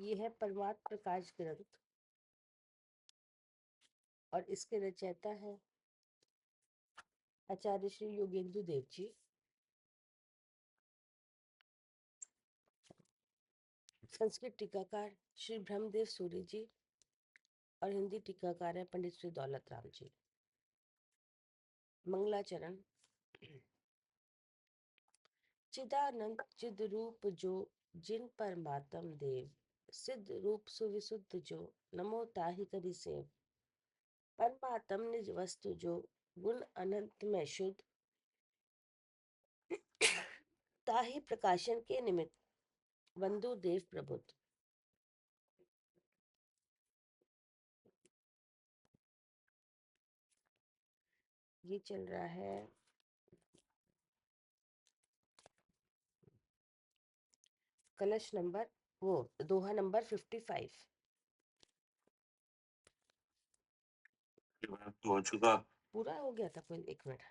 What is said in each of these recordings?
ये है परमात्म प्रकाश ग्रंथ और इसके रचयिता है आचार्य श्री योगेंद्र देव जी। संस्कृत टीकाकार श्री ब्रह्मदेव सूरी जी और हिंदी टीकाकार है पंडित श्री दौलत राम जी। मंगलाचरण। चिदानंद चिद रूप जो जिन परमात्म देव, सिद्ध रूप सुविशुद्ध जो नमो ताहि करि सेव। परमात्म निज वस्तु जो गुण अनंत में शुद्ध, ताहि प्रकाशन के निमित्त वंदु देव प्रबुद्ध। ये चल रहा है कलश नंबर, वो दोहा नंबर 55। हो चुका। पूरा हो गया था कोई 1 मिनट।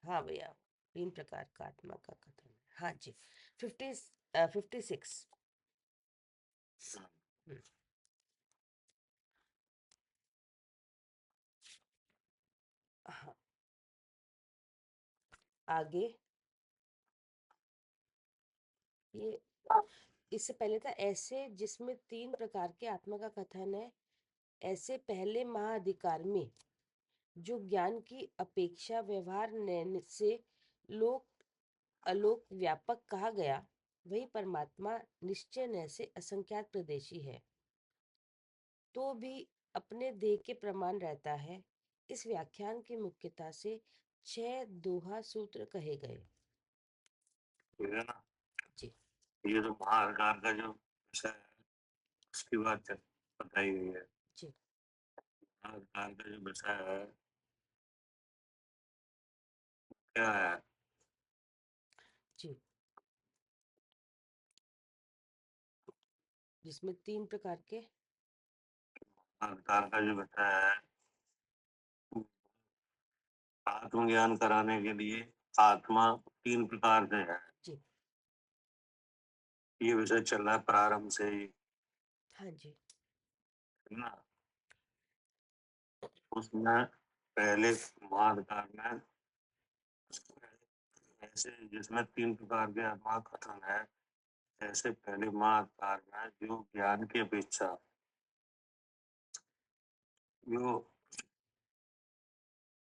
हाँ भैया, 3 प्रकार का आत्मा का कथन है। हाँ जी, 56। हाँ, आगे ये इससे पहले था ऐसे जिसमें 3 प्रकार के आत्मा का कथन है। ऐसे पहले महाअधिकार में जो ज्ञान की अपेक्षा व्यवहार नयन से लोक अलोक व्यापक कहा गया, वही परमात्मा निश्चय नय से असंख्यात प्रदेशी है, तो भी अपने देह के प्रमाण रहता है। इस व्याख्यान की मुख्यता से 6 दोहा सूत्र कहे गए। ठीक है ना। जी ये तो महाअधिकार का जो विषय है उसकी बात बताई गई है। जी महाअधिकार का जो विषय है क्या है? जी, जिसमें 3 प्रकार के महाअधिकार का जो विषय है आत्मज्ञान कराने के लिए आत्मा 3 प्रकार से है। जी। ये विषय चल रहा है प्रारंभ से ही, हाँ जी। है ना। उसमें पहले महाअधिकार में ऐसे जिसमें 3 प्रकार के आत्मा का कथन है, ऐसे पहले महाअधिकार में जो ज्ञान की अपेक्षा जो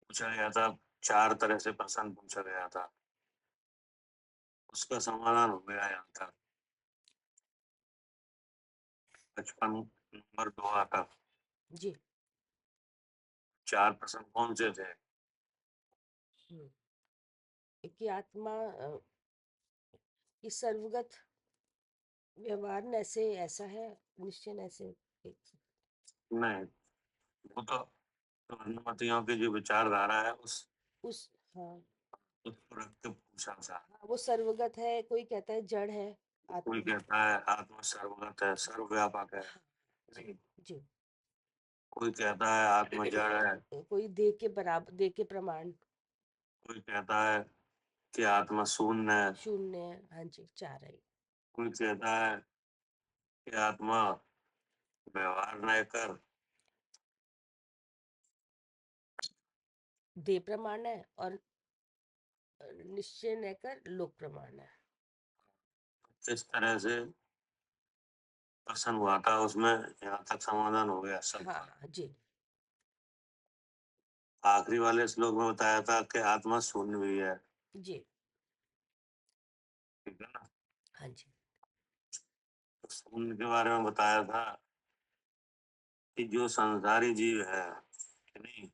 पूछा गया था, 4 तरह से प्रश्न पूछा गया था, उसका समाधान हो गया यहाँ तक 55 नंबर दोहा तक। जी। 4 प्रश्न कौन से थे? एक की आत्मा की सर्वगत व्यवहार न से ऐसा है, निश्चय न से नहीं, वो तो अनुमतियों की जो विचारधारा है उस, हाँ उस पर रख के पूछा था। हाँ, वो सर्वगत है, कोई कहता है जड़ है कोई आत्मा। कहता है आत्मा सर्वगत है, सर्वव्यापक है। हाँ जी नहीं, जी। कोई कहता है आत्मा जड़ है, कोई देह के बराबर, देह के प्रमाण कोई कहता है कि आत्मा शून्य है, शून्य है। हाँ जी, 4 है। कोई कहता है कि आत्मा व्यवहार न कर देह प्रमाण है और निश्चय न कर लोक प्रमाण है। इस तरह से प्रश्न हुआ था, उसमें यहाँ तक समाधान हो गया हाँ सबका। हाँ जी आखिरी वाले श्लोक में बताया था कि आत्मा शून्य भी है। जी। ठीक है ना। हाँ जी। तो शून्य के बारे में बताया था कि जो संसारी जीव है कि नहीं,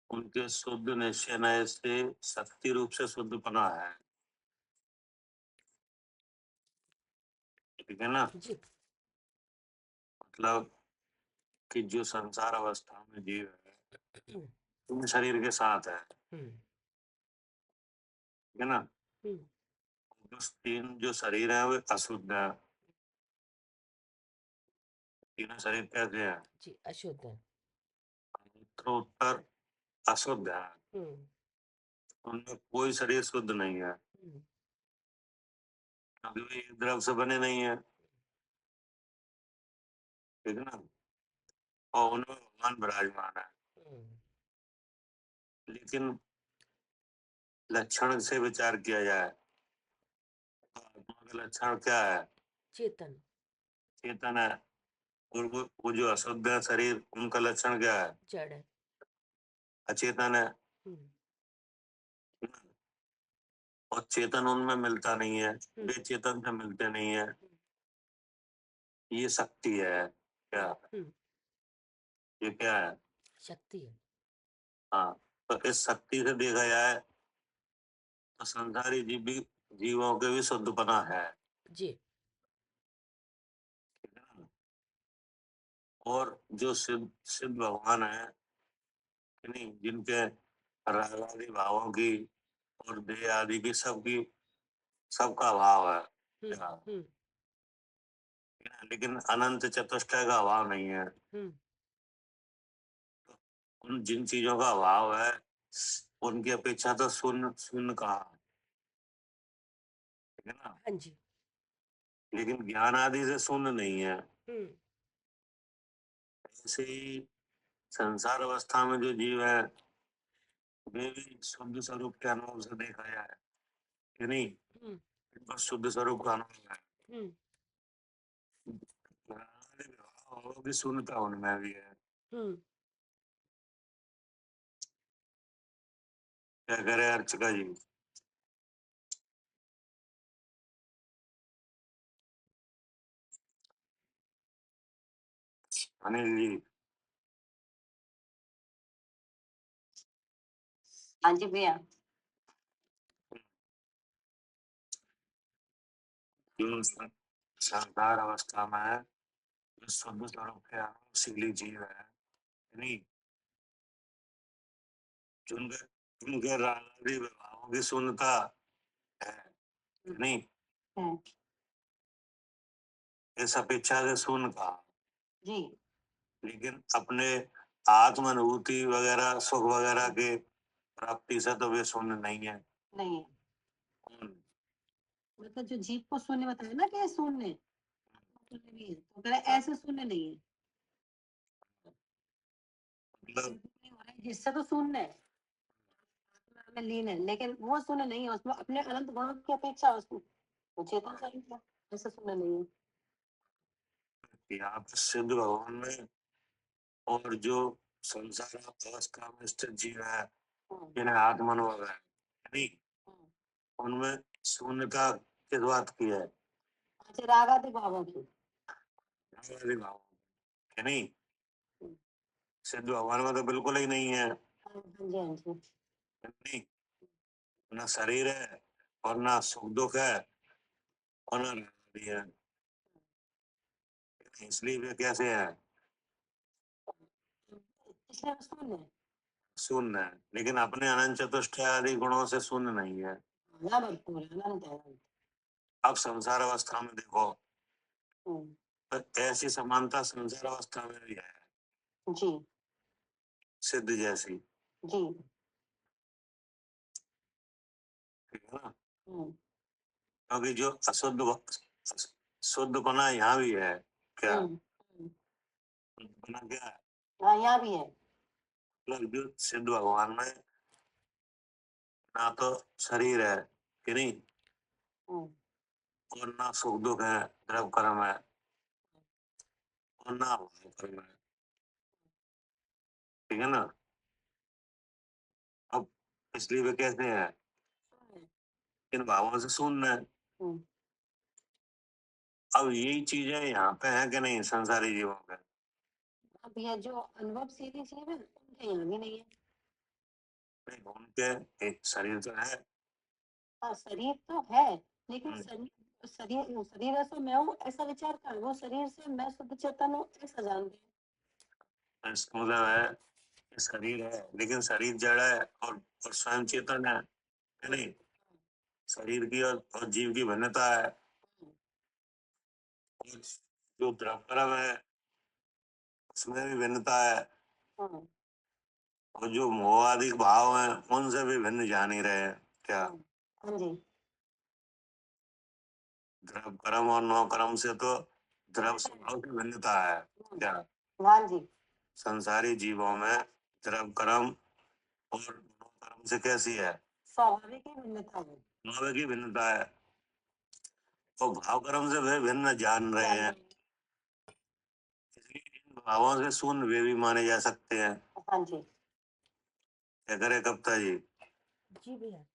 उनके शुद्ध निश्चय नय से शक्ति रूप से शुद्धपना है। ठीक है ना। जी मतलब कि जो संसार अवस्था में जीव है इन शरीर के साथ है। हम्म ठीक है ना। हम्म जो 3 जो शरीर है वे अशुद्ध है। तीनों शरीर कैसे है? जी, अशुद्ध है। उत्तर अशुद्ध है। हम्म उनमें कोई शरीर शुद्ध नहीं है, हम्म क्योंकि वे एक द्रव से बने नहीं है। ठीक है ना, और उनमें भगवान विराजमान है। लेकिन लक्षण से विचार किया जाए तो आत्मा का लक्षण क्या है? चेतन। चेतन है। और वो जो अशुद्ध है शरीर, उनका लक्षण क्या है? जड़ है। अचेतन है। हम्म, और चेतन उनमें मिलता नहीं है, वे चेतन से मिलते नहीं है। ये शक्ति है क्या? ये क्या है? शक्ति है। हाँ, तो इस शक्ति से देखा जाए तो संसारी जीवों के भी शुद्धपना है। जी। ठीक है ना? और जो सिद्ध सिद्ध भगवान है कि नहीं, जिनके राग आदि भावों की और देह आदि की सबका अभाव है क्या? ठीक है ना? लेकिन अनंत चतुष्टय का अभाव नहीं है। उन जिन चीजों का अभाव है उनकी अपेक्षा तो शून्य शून्य कहा, ठीक है ना? हाँ जी। लेकिन ज्ञान आदि से शून्य नहीं है। ऐसे ही संसार अवस्था में जो जीव है वे भी शुद्ध स्वरूप के अनुभव से देखा जाए कि नहीं, इनका शुद्ध स्वरूप का अनुभव है। भावों की शून्यता उनमें भी है। क्या करे अर्चका जी? अनिल जी? हाँ जी भैया। जो संसार अवस्था में है, जो शुद्ध स्वरूप के अनुभवशीली जीव है नहीं, जिनके जिनके रागादि विभावों की शून्यता है नहीं, इस अपेक्षा से शून्य कहा। जी। लेकिन अपने आत्म अनुभूति वगैरह सुख वगैरह के प्राप्ति से तो वे शून्य नहीं है। नहीं है। मतलब जो जीव को शून्य बताया ना कि शून्य शून्य नहीं है, तो कह रहा है ऐसे शून्य नहीं है। मतलब हिस्सा तो शून्य है, आत्मा में लीन है, लेकिन वो शून्य नहीं है, उसमें अपने अनंत गुणों की अपेक्षा उसको वो चेतन शरीर है, ऐसे शून्य नहीं है। यहाँ पर सिद्ध भगवान में और जो संसार अवस्था में स्थित जीव है जिन्हें आत्म अनुभव है नहीं, उनमें शून्यता किस बात की है? अच्छा, रागादि भावों की। रागादि भाव है नहीं, सिद्ध भगवान में तो बिल्कुल ही नहीं है। हाँ जी, हाँ जी। नहीं, ना शरीर है और ना सुख दुख है और ना रागादि है। इसलिए वे कैसे है? इसलिए वो शून्य है। शून्य है, लेकिन अपने अनंत चतुष्टय आदि गुणों से शून्य नहीं है। ना भरपूर है, अनंत है, अनंत। अब संसार अवस्था में देखो तो ऐसी समानता संसार अवस्था में भी है जी। सिद्ध जैसी, जी। ठीक है ना? हम्म। क्योंकि जो शुद्ध पना यहाँ भी है क्या? शुद्ध पना क्या है? हाँ, यहाँ भी है। मतलब जो सिद्ध भगवान में ना तो शरीर है कि नहीं, और ना सुख दुख है, द्रव कर्म है, और ना भाव कर्म है, ठीक है ना? अब इसलिए वे कैसे हैं? इन भावों से शून्य है। अब यही चीजें यहाँ पे है कि नहीं संसारी जीवों पे? अब यह जो अनुभव सीधी चीज है उनके यहाँ भी नहीं है। नहीं, उनके एक शरीर तो है। हाँ, शरीर तो है, लेकिन शरीर शरीर शरीर ऐसा मैं हूँ ऐसा विचार कर, वो शरीर से मैं शुद्ध चेतन हूँ ऐसा जानते हैं। इसका मतलब है कि शरीर है लेकिन शरीर जड़ है और स्वयं चेतन है कि नहीं? शरीर की और जीव की भिन्नता है। और जो द्रव कर्म है उसमें भी भिन्नता है, और जो मोह आदि भाव है उनसे भी भिन्न जान ही रहे हैं क्या? हाँ जी। द्रव कर्म और नौ कर्म से तो द्रव स्वभाव की भिन्नता है क्या? हाँ जी, संसारी जीवों में द्रव कर्म और मनोकर्म कर्म से कैसी है? स्वाभाविक ही भिन्नता है। स्वाभाविक की भिन्नता है। तो भाव कर्म से वे भिन्न जान रहे हैं, इसलिए इन भावों से शून्य वे भी माने जा सकते हैं। हाँ जी, क्या करे कविता जी? जी भैया।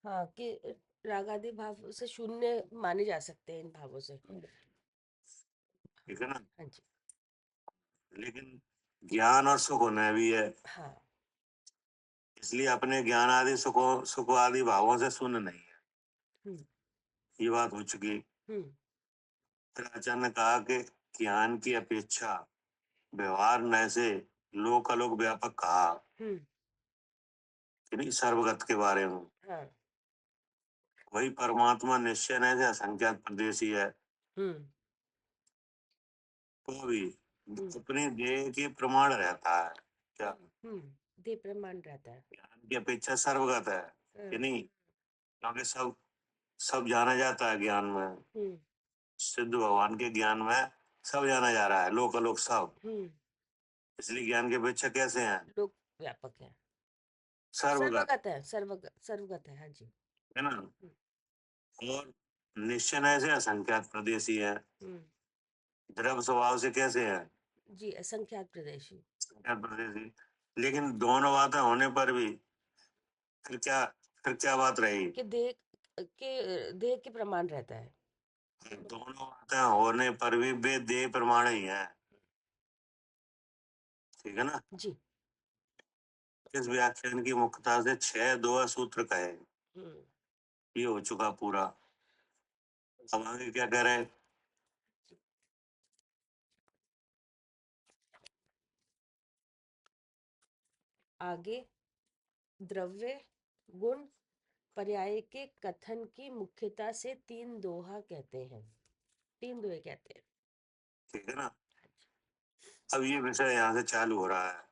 हाँ, कि रागादि भाव से शून्य माने जा सकते हैं इन भावों से। ठीक है ना? हाँ जी। लेकिन ज्ञान और सुख होना भी है, हाँ। इसलिए अपने ज्ञान आदि सुख आदि भावों से शून्य नहीं है। हम्म। ये बात हो चुकी। हम्म। फिर आचार्य ने कहा कि ज्ञान की अपेक्षा व्यवहार न से लोक अलोक व्यापक कहा, हम्म। कि नहीं सर्वगत के बारे में। हाँ। वही परमात्मा निश्चय न से असंख्यात प्रदेशी है, हम्म। तो भी हम्म। अपने देह के प्रमाण रहता है क्या? हम्म। दे प्रमाण रहता है। ज्ञान की अपेक्षा सर्वगत है कि हाँ। नहीं? क्योंकि सब सब जाना जाता है ज्ञान में, हम्म। सिद्ध भगवान के ज्ञान में सब जाना जा रहा है, लोक अलोक सब। हम्म। इसलिए ज्ञान की अपेक्षा कैसे हैं? लोक व्यापक है। सर्वगत सर्वगत है, सर्वगत है। हाँ जी। है ना? हम्म। और निश्चय न से असंख्यात प्रदेशी है, हम्म। द्रव स्वभाव से कैसे है? जी, असंख्यात प्रदेशी। असंख्यात प्रदेशी। लेकिन दोनों बातें होने पर भी फिर क्या फिर क्या बात रही? कि देह के प्रमाण रहता है। दोनों बातें होने पर भी वे देह प्रमाण ही है, ठीक है ना? जी। इस व्याख्यान की मुख्यता से 6 दोहा सूत्र कहे, हम्म। ये हो चुका पूरा। अब आगे क्या कह रहे हैं? आगे द्रव्य गुण पर्याय के कथन की मुख्यता से तीन दोहा कहते हैं, तीन दोहे कहते हैं। ठीक है ना? अब ये विषय यहाँ से चालू हो रहा है।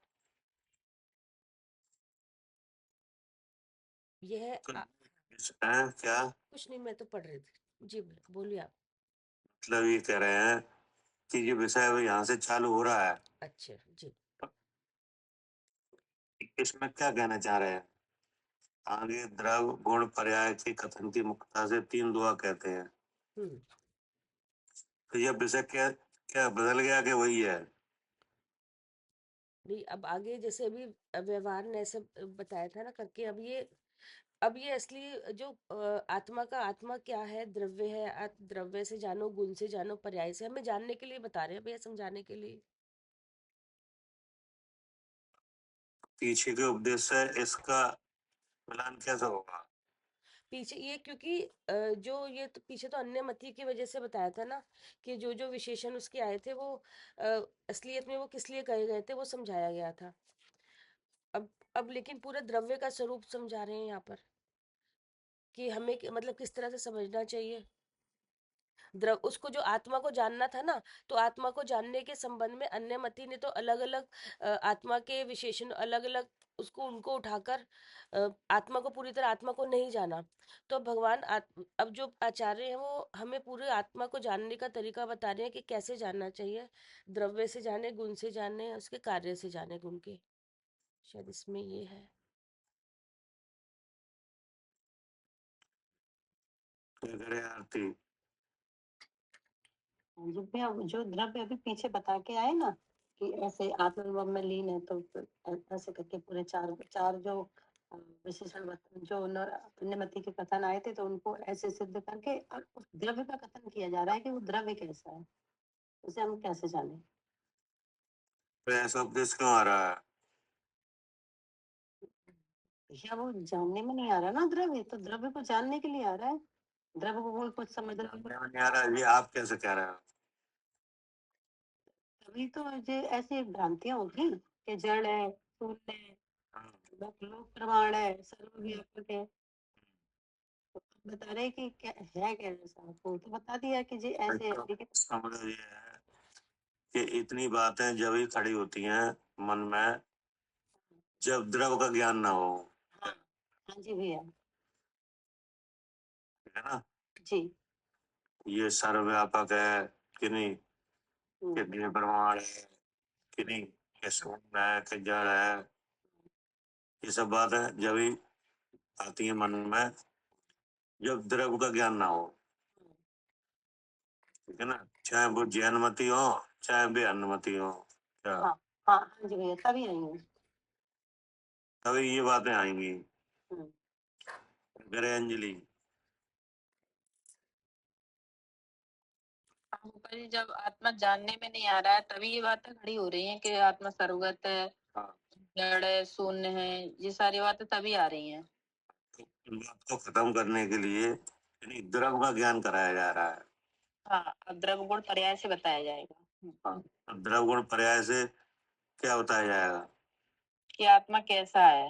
यह तो क्या कुछ नहीं, मैं तो पढ़ रही थी जी। बोलिए आप। मतलब ये कह रहे हैं कि ये विषय अब यहाँ से चालू हो रहा है, अच्छा जी। इसमें क्या कहना चाह रहे हैं? आगे द्रव गुण पर्याय के कथन की मुख्यता से तीन दुआ कहते हैं, हम्म। तो यह विषय क्या क्या बदल गया कि वही है? नहीं, अब आगे जैसे अभी व्यवहार ने ऐसे बताया था ना करके, अब ये असली जो आत्मा का आत्मा क्या है, द्रव्य है, द्रव्य से जानो, गुण से जानो, पर्याय से, हमें जानने के लिए बता रहे हैं भैया, समझाने के लिए। पीछे के उपदेश से इसका मिलान कैसे होगा? पीछे ये क्योंकि जो ये तो पीछे तो अन्य मति की वजह से बताया था ना, कि जो जो विशेषण उसके आए थे वो असलियत में वो किस लिए कहे गए थे वो समझाया गया था। अब लेकिन पूरा द्रव्य का स्वरूप समझा रहे हैं यहाँ पर, कि हमें मतलब किस तरह से समझना चाहिए द्रव उसको, जो आत्मा को जानना था ना, तो आत्मा को जानने के संबंध में अन्य मति ने तो अलग अलग आत्मा के विशेषण अलग अलग उसको उनको उठाकर आत्मा को पूरी तरह आत्मा को नहीं जाना। तो अब अब जो आचार्य हैं वो हमें पूरे आत्मा को जानने का तरीका बता रहे हैं कि कैसे जानना चाहिए, द्रव्य से जाने, गुण से जाने, उसके कार्य से जाने गुण के। शायद इसमें ये है। क्या करे आरती? जो भी जो द्रव्य अभी पीछे बता के आए ना, कि ऐसे आत्मविभव में लीन है, तो ऐसे करके पूरे चार चार जो विशेषण जो पुण्यमति के कथन आए थे, तो उनको ऐसे सिद्ध करके अब उस द्रव्य का कथन किया जा रहा है कि वो द्रव्य कैसा है, उसे हम कैसे जाने। तो ऐसा उपदेश क्यों आ रहा है? या वो जानने में नहीं आ रहा ना, द्रव्य तो द्रव्य को जानने के लिए आ रहा है, द्रव्य को कोई कुछ समझ रहा है। जानने में नहीं आ रहा, ये आप कैसे कह रहे हो? तभी तो ये ऐसी भ्रांतियां होगी कि जड़ है, शून्य है, हाँ, लोक प्रमाण है, सर्वव्यापक है। तो बता रहे कि क्या है, क्या ऐसा आपको तो बता दिया कि जी ऐसे है, तो लेकिन इसका मतलब ये है कि इतनी बातें जब ही खड़ी होती हैं मन में जब द्रव का ज्ञान ना हो, हाँ, हाँ जी भैया, ठीक है ना? जी ये सर्वव्यापक है, कि नहीं, कि देह प्रमाण है कि नहीं, कि शून्य है कि जड़ है, ये सब बात है जब भी आती है मन में जब द्रव्य का ज्ञान ना हो, ठीक है ना, चाहे वो जैनमती हो चाहे वे अन्नमती हो, क्या हाँ हाँ जी भैया तभी आएंगे। तभी ये बातें आएंगी। हम्म। करे अंजलि। ऊपर ही जब आत्मा जानने में नहीं आ रहा है तभी ये बातें खड़ी हो रही हैं कि आत्मा सर्वगत है, हाँ, जड़ है, शून्य है, ये सारी बातें तभी आ रही हैं। तो इन बात को खत्म करने के लिए यानी द्रव्य का ज्ञान कराया जा रहा है। हाँ, अब द्रव्य गुण पर्याय से बताया जाएगा हाँ, तो द्रव्य गुण पर्याय से क्या बताया जाएगा कि आत्मा कैसा है।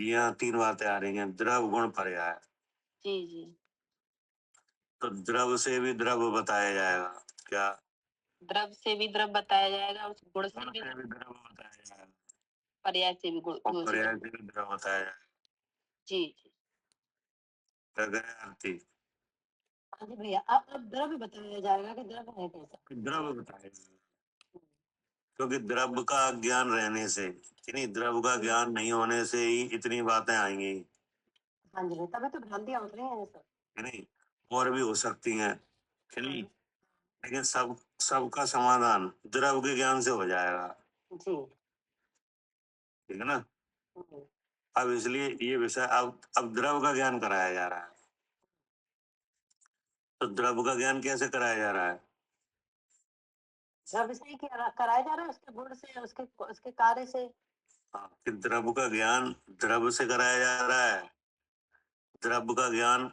यहाँ तीन बातें आ रही हैं, द्रव्य गुण पर्याय। जी जी। तो द्रव्य से भी द्रव्य बताया जाएगा, क्या द्रव्य से भी द्रव्य बताया जाएगा, उस गुण से गुण भी से भी द्रव्य बताया जाएगा पर्याय से भी गुण और गुण से पर्याय द्रव्य। से भी द्रव्य बताया जाएगा। जी जी। क्या करें आरती, हाँ जी भैया अब द्रव्य बताया जाएगा कि द्रव्य है कैसा। द्रव्य बताया जाएगा, क्योंकि द्रव्य का ज्ञान रहने से कि नहीं, द्रव्य का ज्ञान नहीं होने से ही इतनी बातें आएंगी, हाँ जी भैया तभी तो भ्रांतियां उठ रही हैं ये सब। कि नहीं, और भी हो सकती हैं कि नहीं, लेकिन सबका समाधान द्रव्य के ज्ञान से हो जाएगा, जी। ठीक है ना। हम्म। अब इसलिए ये विषय अब द्रव्य का ज्ञान कराया जा रहा है। तो द्रव्य का ज्ञान कैसे कराया जा रहा है, द्रव्य से ही कराया जा रहा है, उसके गुण से, उसके उसके कार्य से। हाँ, कि द्रव्य का ज्ञान द्रव्य से कराया जा रहा है, द्रव्य का ज्ञान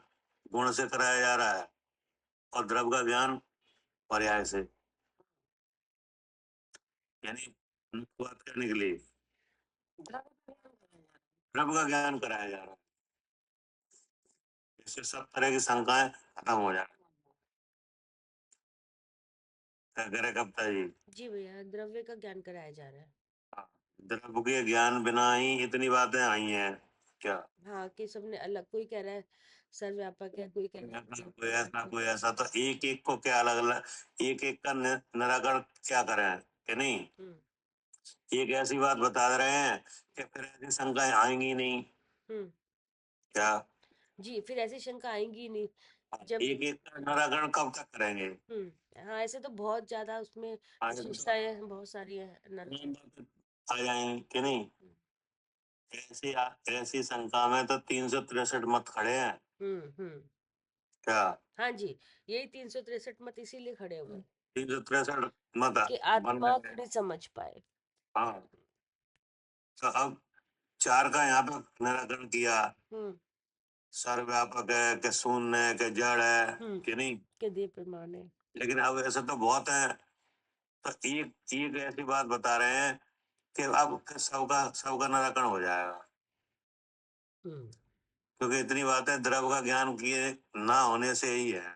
गुण से कराया जा रहा है और द्रव्य का ज्ञान पर्याय से, यानी मुख्य बात करने के लिए द्रव्य का ज्ञान कराया जा रहा द्रव्य का ज्ञान कराया जा रहा है, इससे सब तरह की शंकाएं खत्म हो जाए। क्या करे कप्ता जी, जी भैया, द्रव्य का ज्ञान कराया जा रहा है। हाँ, द्रव्य के ज्ञान बिना ही इतनी बातें आई हैं, क्या हाँ, कि सबने अलग, कोई कह रहा है सर्वव्यापक है, कोई कह रहा है कोई ऐसा कोई ऐसा, तो एक एक को क्या अलग अलग, एक एक का निराकरण क्या करें कि नहीं, हम्म एक ऐसी बात बता रहे हैं कि फिर ऐसी शंकाएं आएंगी नहीं, हम्म क्या जी, फिर ऐसी शंका आएंगी ही नहीं जब एक एक का निराकरण कब तक करेंगे, हाँ, ऐसे तो बहुत ज्यादा उसमें आगे तो विशेषताएं बहुत सारी है तमाम बातें आ जाएंगी कि नहीं। हम्म ऐसी ऐसी शंका में तो 363 मत खड़े हैं, हम्म। क्या हाँ जी, यही 363 मत इसीलिए खड़े हुए हैं 363 मत कि बन आत्मा गए। खड़ी समझ पाए। हाँ, तो अब चार का यहाँ पे निराकरण किया, हम्म सर्वव्यापक है कि शून्य है कि जड़ है कि नहीं, के दे प्रमाण है। लेकिन अब ऐसे तो बहुत है, तो एक एक ऐसी बात बता रहे हैं कि अब सबका निराकरण हो जाएगा, हम्म क्योंकि इतनी बातें द्रव्य का ज्ञान किए ना होने से ही है।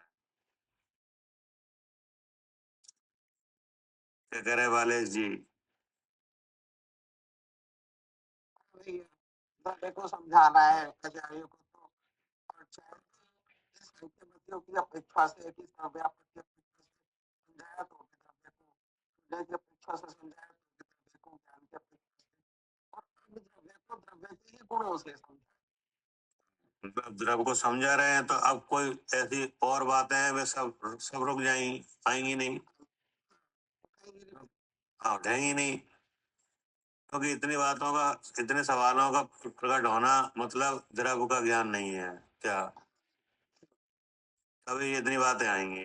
क्या करे बालेश जी, द्रव्य को समझाना है कजारियों को, तो और चाहे साहित्यमतियों की अपेक्षा से कि सर्वव्यापक की अपेक्षा से समझाया तो भी द्रव्य को सूर्य की अपेक्षा से समझाया तो भी द्रव्य को ज्ञान की अपेक्षा से, और अब द्रव्य को द्रव्य के ही गुणों से समझा। मतलब द्रव्य को समझा रहे हैं, तो अब कोई ऐसी और बातें हैं वे सब सब रुक जाएंगी, आएंगी नहीं, हाँ उठेंगी नहीं, क्योंकि इतनी बातों का, इतने सवालों का प्रकट होना मतलब द्रव्य का ज्ञान नहीं है, क्या तभी इतनी बातें आएंगी,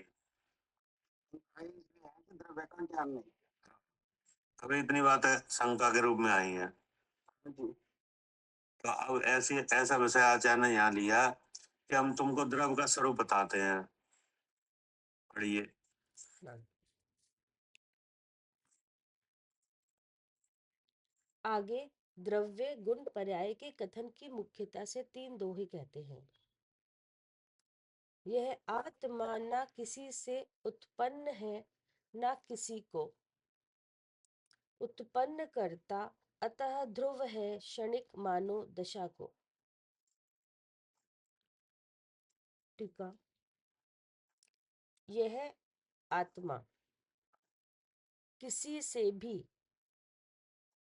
इसलिए है कि द्रव्य का ज्ञान नहीं। तभी इतनी बातें शंका के रूप में आई हैं। जी तो अब ऐसा विषय आचार्य ने यहाँ लिया कि हम तुमको द्रव्य का स्वरूप बताते हैं, पढ़िए। आगे द्रव्य गुण पर्याय के कथन की मुख्यता से तीन दोहे कहते हैं। यह आत्मा न किसी से उत्पन्न है, न किसी को उत्पन्न करता, अतः ध्रुव है क्षणिक मानो दशा को। टीका। यह आत्मा किसी से भी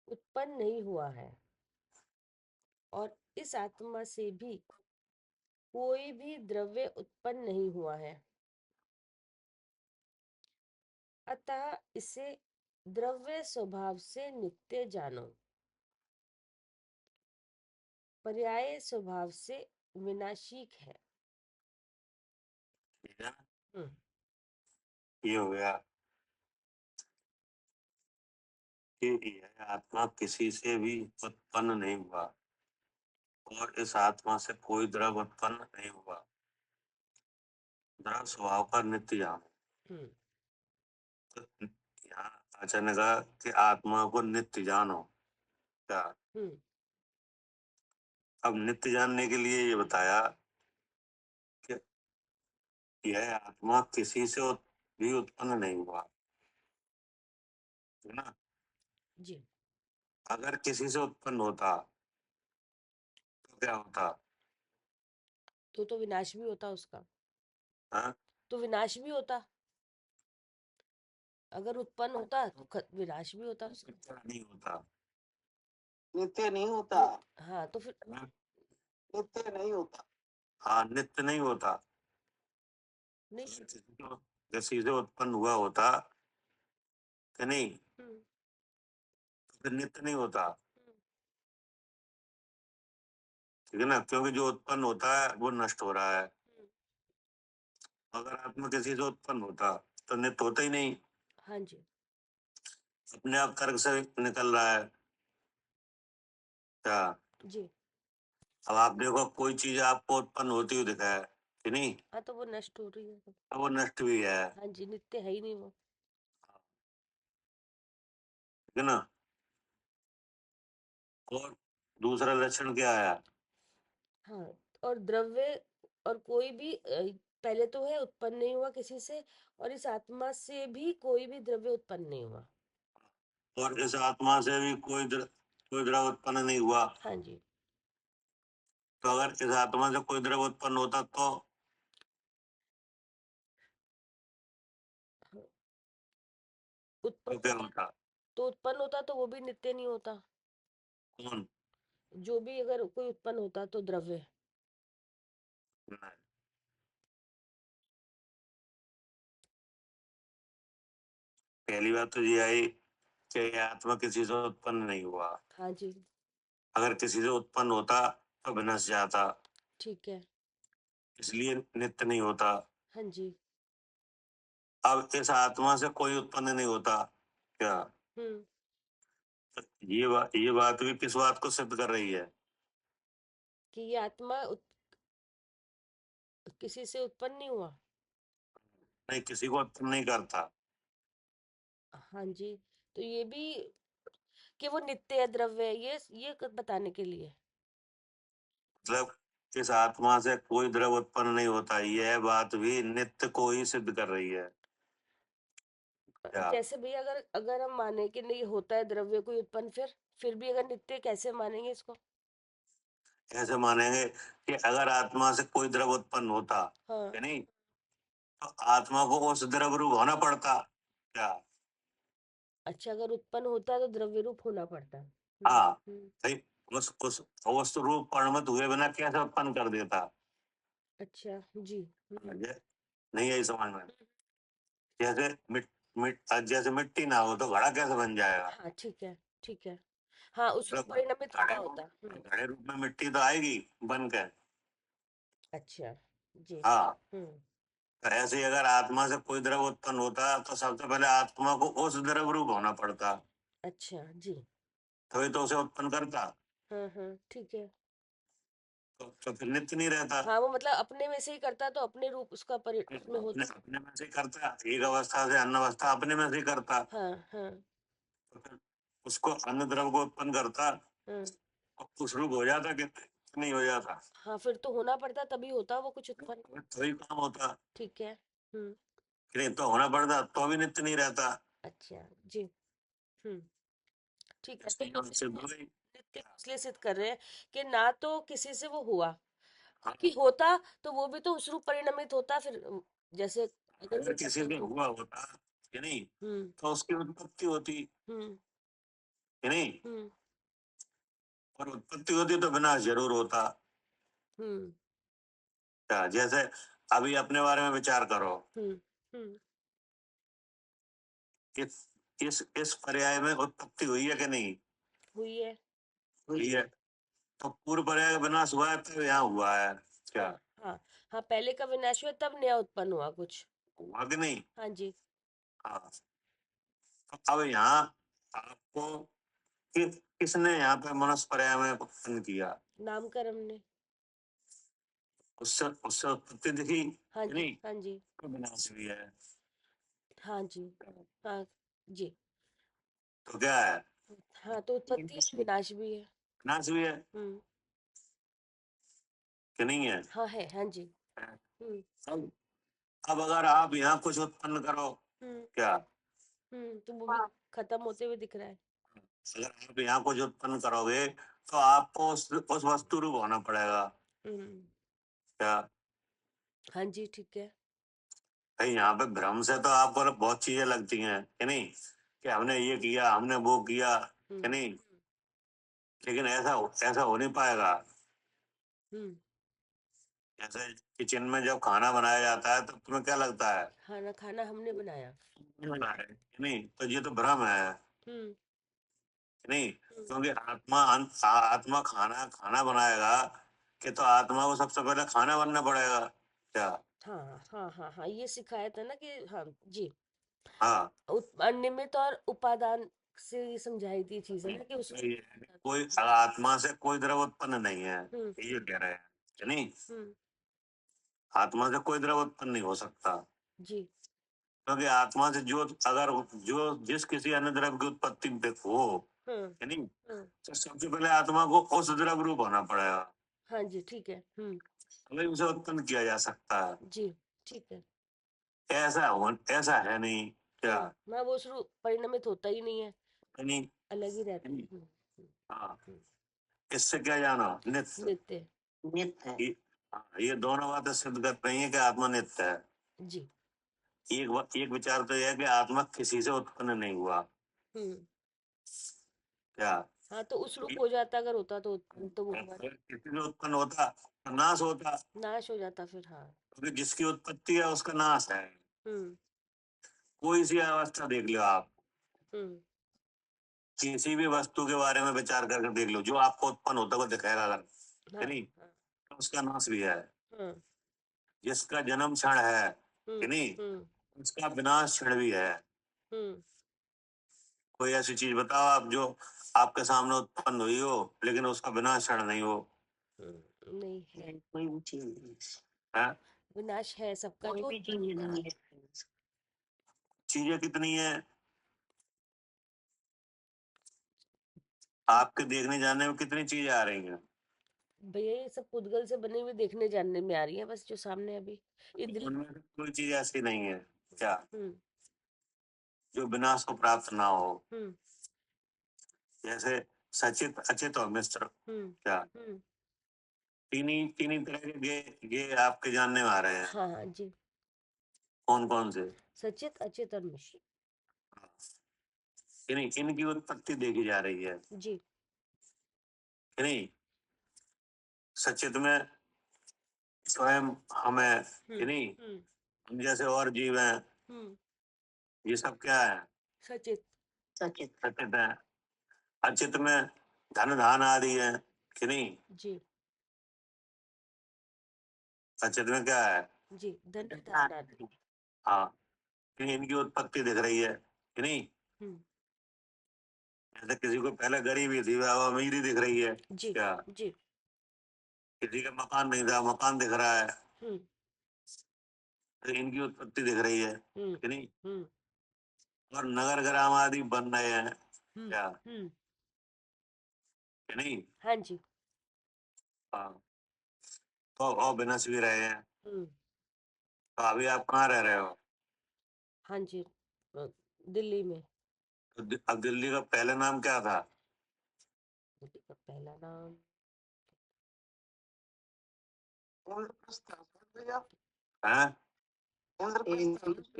उत्पन्न नहीं हुआ है और इस आत्मा से भी कोई भी द्रव्य उत्पन्न नहीं हुआ है, अतः इसे द्रव्य स्वभाव से नित्य जानो, पर्याय स्वभाव से विनाशिक है। ठीक है, हम्म, ये हो गया कि यह आत्मा किसी से भी उत्पन्न नहीं हुआ और इस आत्मा से कोई द्रव उत्पन्न नहीं हुआ, द्रव स्वभाव का नित्य जानो। हम्म, तो यहाँ आचार्य ने कहा कि आत्मा को नित्य जानो। क्या? हम्म, अब नित्य जानने के लिए ये बताया कि यह आत्मा किसी से भी उत्पन्न नहीं हुआ, है ना। जी। अगर किसी से उत्पन्न होता तो क्या होता? तो विनाश भी होता उसका, हाँ? तो विनाश भी होता। अगर उत्पन्न होता तो विनाश भी होता उसका। नित्य नहीं होता। नित्य नहीं होता। हाँ, तो फिर हाँ? नित्य नहीं होता। हाँ, नित्य नहीं होता। नहीं। अगर किसी से उत्पन्न हुआ होता कि नहीं, हम्म, तो फिर नित्य नहीं होता। हम्म, ठीक है ना, क्योंकि जो उत्पन्न होता है वो नष्ट हो रहा है। हम्म, अगर आत्मा किसी से उत्पन्न होता तो नित्य होता ही नहीं, हाँ जी। अपने आप तर्क से निकल रहा है। क्या? जी। अब आप देखो कोई चीज आपको उत्पन्न होती हुई दिखाए कि नहीं, हाँ, तो वो नष्ट हो रही है तो। तो वो नष्ट भी है। हाँ जी, नित्य है ही नहीं वो। ठीक है ना। और दूसरा लक्षण क्या आया? हाँ, और द्रव्य और कोई भी पहले तो है उत्पन्न नहीं हुआ किसी से, और इस आत्मा से भी कोई भी द्रव्य उत्पन्न नहीं हुआ। और इस आत्मा से भी कोई द्रव उत्पन्न नहीं हुआ। हाँ जी। तो अगर इस आत्मा से कोई द्रव उत्पन्न होता तो उत्पन्न क्या होता होता? तो उत्पन्न होता तो वो भी नित्य नहीं होता। कौन? जो भी अगर कोई उत्पन्न होता तो द्रव्य। नहीं। पहली बात तो ये आई कि यह आत्मा किसी से उत्पन्न नहीं हुआ। हाँ जी। अगर किसी से उत्पन्न होता तो विनश जाता, ठीक है। इसलिए नित्य नहीं होता। हाँ जी। अब इस आत्मा से कोई उत्पन्न नहीं होता। क्या? हम्म, तो ये बात भी किस बात को सिद्ध कर रही है? कि ये आत्मा किसी से उत्पन्न नहीं हुआ। नहीं, किसी को उत्पन्न नहीं करता। हाँ जी, तो ये भी कि वो नित्य है, द्रव्य है, ये बताने के लिए। मतलब इस आत्मा से कोई द्रव उत्पन्न नहीं होता, यह बात भी नित्य को ही सिद्ध कर रही है। क्या? जैसे भैया अगर अगर हम माने कि नहीं होता है द्रव्य कोई उत्पन्न, फिर भी अगर नित्य कैसे मानेंगे इसको। ऐसे मानेंगे कि अगर आत्मा से कोई द्रव उत्पन्न होता हाँ। कि नहीं, तो आत्मा को उस द्रव रूप होना पड़ता। क्या? अच्छा, अगर उत्पन्न होता है तो द्रव्य रूप होना पड़ता है। हाँ, हम्म, सही। उस रूप परिणत हुए बिना कैसे उत्पन्न कर देता? अच्छा जी। नहीं आई समझ में? जैसे जैसे मिट्टी ना हो तो घड़ा कैसे बन जाएगा? हाँ, ठीक है, ठीक है। हाँ, उस रूप मतलब परिणमित होना घड़े होता। घड़े रूप में मिट्टी तो आएगी बन के। अच्छा जी। हाँ, हम्म, तो ऐसे ही अगर आत्मा से कोई द्रव उत्पन्न होता तो सबसे पहले आत्मा को उस द्रव रूप होना पड़ता, अच्छा जी। तभी तो उसे उत्पन्न करता। हाँ हाँ, ठीक है। तो फिर नित्य नहीं रहता। हाँ, वो मतलब अपने में से ही करता तो अपने रूप उसका उसमें अपने होता। अपने में से ही करता, एक अवस्था से अन्य अवस्था अपने में से ही करता। हाँ हाँ तो फिर उसको अन्य द्रव को उत्पन्न करता, हाँ। और उस रूप हो जाता कि नहीं हो जाता? हाँ, फिर तो होना पड़ता तभी होता वो कुछ उत्पन्न। तभी काम होता। ठीक है। हम्म, कि नहीं तो होना पड़ता तो भी नित्य नहीं रहता। अच्छा जी। हम्म, ठीक है। तो इसलिए हम बात सिद्ध इसको हो गई। नित्य इसलिए सिद्ध कर रहे हैं कि ना तो किसी से वो हुआ, हाँ, कि होता तो वो भी तो उस रूप परिणमित होता फिर, जैसे अगर अगर किसी से हुआ होता कि नहीं तो उसकी उत्पत्ति होती कि नहीं, और उत्पत्ति होती तो विनाश जरूर होता। क्या जैसे अभी अपने बारे में विचार करो, इस पर्याय में उत्पत्ति हुई है कि नहीं? हुई है। हुई है। तो पूर्व पर्याय का विनाश हुआ है तो यहाँ हुआ है क्या? हाँ हाँ हाँ, पहले का विनाश हुआ तब नया उत्पन्न हुआ कुछ। हुआ कि नहीं? हाँ जी। हाँ। तो अब यहाँ आपको किसने यहाँ पे मनुष्य पर्याय में उत्पन्न किया? नामकरण ने। उससे उससे उत्पत्ति दिखी हाँ कि जी। नहीं? हाँ जी। तो विनाश भी है। हाँ जी। हाँ जी। तो क्या है? हाँ, तो उत्पत्ति है, विनाश भी है। विनाश भी है कि नहीं है? हाँ है। हाँ जी। अब अगर आप यहाँ कुछ उत्पन्न करो क्या, तो वो भी खत्म होते हुए दिख रहा है। अगर आप यहाँ कुछ उत्पन्न करोगे तो आपको उस वस्तु रूप होना पड़ेगा क्या? हाँ जी, ठीक है। भाई यहाँ पे भ्रम से तो आपको बहुत चीजें लगती हैं कि नहीं, कि हमने ये किया हमने वो किया कि नहीं, लेकिन ऐसा ऐसा हो नहीं पाएगा। जैसे किचन में जब खाना बनाया जाता है तो तुम्हें क्या लगता है? खाना खाना हमने बनाया। बना है कि नहीं, तो ये तो भ्रम है हम्म कि नहीं, क्योंकि आत्मा खाना खाना बनाएगा कि तो आत्मा को सबसे पहले खाना बनना पड़ेगा क्या? हाँ हाँ हाँ हाँ, ये सिखाया था ना कि हाँ जी, हाँ। अनियमित और उपादान से ये समझाई थी चीजें ना कि तो उसमें। ये कोई आत्मा से कोई द्रव उत्पन्न नहीं है, ये कह रहे हैं कि नहीं, आत्मा से कोई द्रव उत्पन्न नहीं हो सकता, जी। क्योंकि आत्मा से जो अगर जो जिस किसी अन्य द्रव की उत्पत्ति पे हो कि नहीं, तो सबसे पहले आत्मा को उस द्रव रूप होना पड़ेगा, हाँ जी, ठीक है। तभी उसे उत्पन्न किया जा सकता है। जी, ठीक है। ऐसा है नहीं क्या? मैं वो शुरू परिणमित होता ही नहीं है, कि नहीं? अलग ही रहता है। हाँ। इससे क्या जाना? नित्य। नित्य। नित्य है। ये दोनों बातें सिद्ध कर रही है कि आत्मा नित्य है। जी। एक विचार तो यह है कि आत्मा किसी से उत्पन्न नहीं हुआ क्या? हाँ, तो उस रूप हो जाता अगर होता तो वो हुआ। अगर किसी से उत्पन्न होता तो नाश होता, नाश हो जाता फिर। हाँ। क्योंकि जिसकी उत्पत्ति है उसका नाश है। हम्म कोई सी अवस्था देख लो आप, हम्म किसी भी वस्तु के बारे में विचार करके देख लो, जो आपको उत्पन्न होता हुआ दिखेगा अगर कि हाँ नहीं, हाँ तो उसका नाश भी है। हाँ। जिसका जन्म क्षण है कि नहीं, हम्म उसका विनाश क्षण भी है। हम्म कोई ऐसी चीज बताओ आप जो आपके सामने उत्पन्न हुई हो लेकिन उसका विनाश क्षण नहीं हो। नहीं है। कोई भी चीज नहीं है? विनाश है सबका, कोई जो भी चीज नहीं है। चीजें कितनी है आपके देखने जानने में, कितनी चीजें आ रही हैं? भैया ये सब पुद्गल से बने हुए देखने जानने में आ रही है, बस जो सामने अभी इधर। उनमें से कोई चीज ऐसी नहीं है क्या हम्म जो विनाश को प्राप्त ना हो। हम्म जैसे सचित अचित और मिश्र, हम्म क्या हम्म तीन ही तरह के ये आपके जानने में आ रहे हैं? हाँ हाँ जी। कौन कौन से? सचित अचित और मिश्र। इनकी उत्पत्ति देखी जा रही है जी। कि नहीं। सचित में स्वयं हमें कि नहीं, हम जैसे और जीव हैं, ये सब क्या है? सचित। सचित सचित है। अचित में धन धान आदि है कि नहीं। जी। अचित में क्या है? जी, धन धान आदि। हाँ, इनकी उत्पत्ति दिख रही है कि नहीं। हम्म जैसे किसी को पहले गरीबी थी अब अमीरी दिख रही है जी। क्या? जी। किसी का मकान नहीं था मकान दिख रहा है, हम्म तो इनकी उत्पत्ति दिख रही है हम्म कि नहीं। हम्म और नगर ग्राम आदि बन रहे हैं हम्म क्या हम्म कि नहीं। हाँ जी। हाँ। तो और बिनस भी रहे हैं। हम्म तो अभी आप कहाँ रह रहे हो? हाँ जी। दिल्ली में। तो अब दिल्ली का पहले नाम क्या था? दिल्ली का पहला नाम। इंद्रप्रस्थ है, समझ गया? हैं? इंद्रप्रस्थ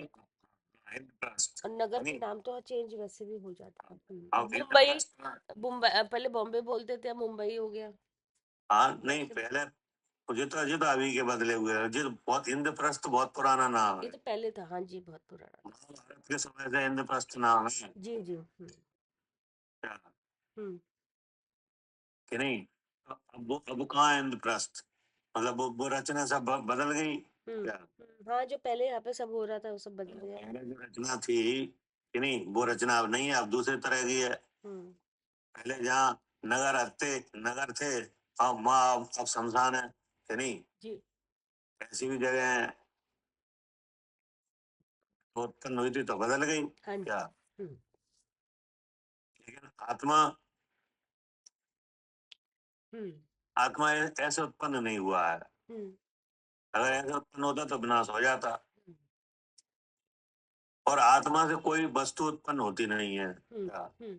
इंद्रप्रस्थ और नगर के यानी नाम तो चेंज वैसे भी हो जाता है। अब मुंबई, इंद्रप्रस्थ मुंबई पहले बॉम्बे बोलते थे, अब मुंबई हो गया। हाँ नहीं पहले मुझे तो अभी के बदले हुए हैं जी बहुत इंद्रप्रस्थ बहुत पुराना नाम ये है तो पहले था, हाँ जी, बहुत पुराना। महाभारत के समय से इंद्रप्रस्थ नाम है जी जी। क्या हम्म कि नहीं तो अब कहाँ है इंद्रप्रस्थ मतलब वो रचना सब बदल गई क्या हाँ, जो पहले यहाँ पे सब हो रहा था वो सब बदल गया। पहले जो रचना थी कि नहीं वो रचना अब नहीं है अब दूसरी तरह की है हम्म पहले जहाँ नगर थे अब वहाँ अब शमशान है कि नहीं जी। ऐसी भी जगह है तो उत्पन्न हुई थी तो बदल गई हाँ जी। क्या हम्म लेकिन आत्मा हम्म आत्मा ऐसे उत्पन्न नहीं हुआ है हम्म अगर ऐसे उत्पन्न होता तो विनाश हो जाता हम्म और आत्मा से कोई वस्तु उत्पन्न होती नहीं है हम्म क्या हम्म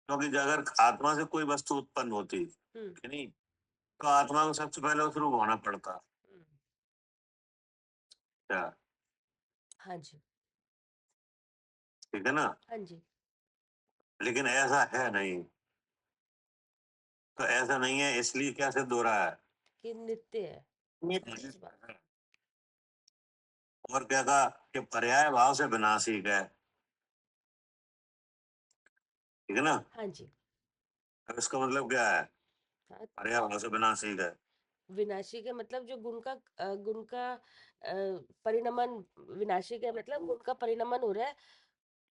क्योंकि अगर आत्मा से कोई वस्तु उत्पन्न होती हम्म कि नहीं तो आत्मा को सबसे पहले उस रूप होना पड़ता हम्म, क्या हाँ जी। ठीक है ना हाँ जी। लेकिन ऐसा है नहीं तो ऐसा नहीं है इसलिए क्या सिद्ध हो रहा है कि नित्य है। नित्य। सच बात। और क्या कहा कि पर्याय भाव से विनाशिक है ठीक है ना हाँ जी। अब इसका मतलब क्या है हाँ, पर्याय भाव से विनाशिक है विनाशी का मतलब जो गुण का परिणमन, विनाशी का मतलब गुण का परिणमन हो रहा है,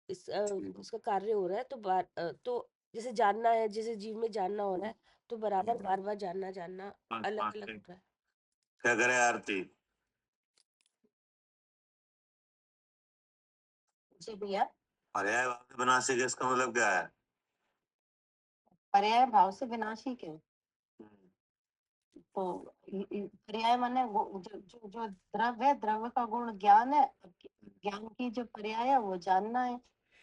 उसका कार्य हो रहा है, तो तो जैसे जानना है, जैसे जीव में जानना हो रहा है, तो बराबर बार बार जानना जानना पाँच अलग पाँच अलग से हो रहा है। क्या करे आरती जी भैया, पर्याय भाव से विनाशिक है इसका मतलब क्या है पर्याय भाव से विनाशी के तो पर्याय माने जो द्रव्य है, द्रव्य का गुण ज्ञान है, ज्ञान की जो पर्याय है वो जानना है,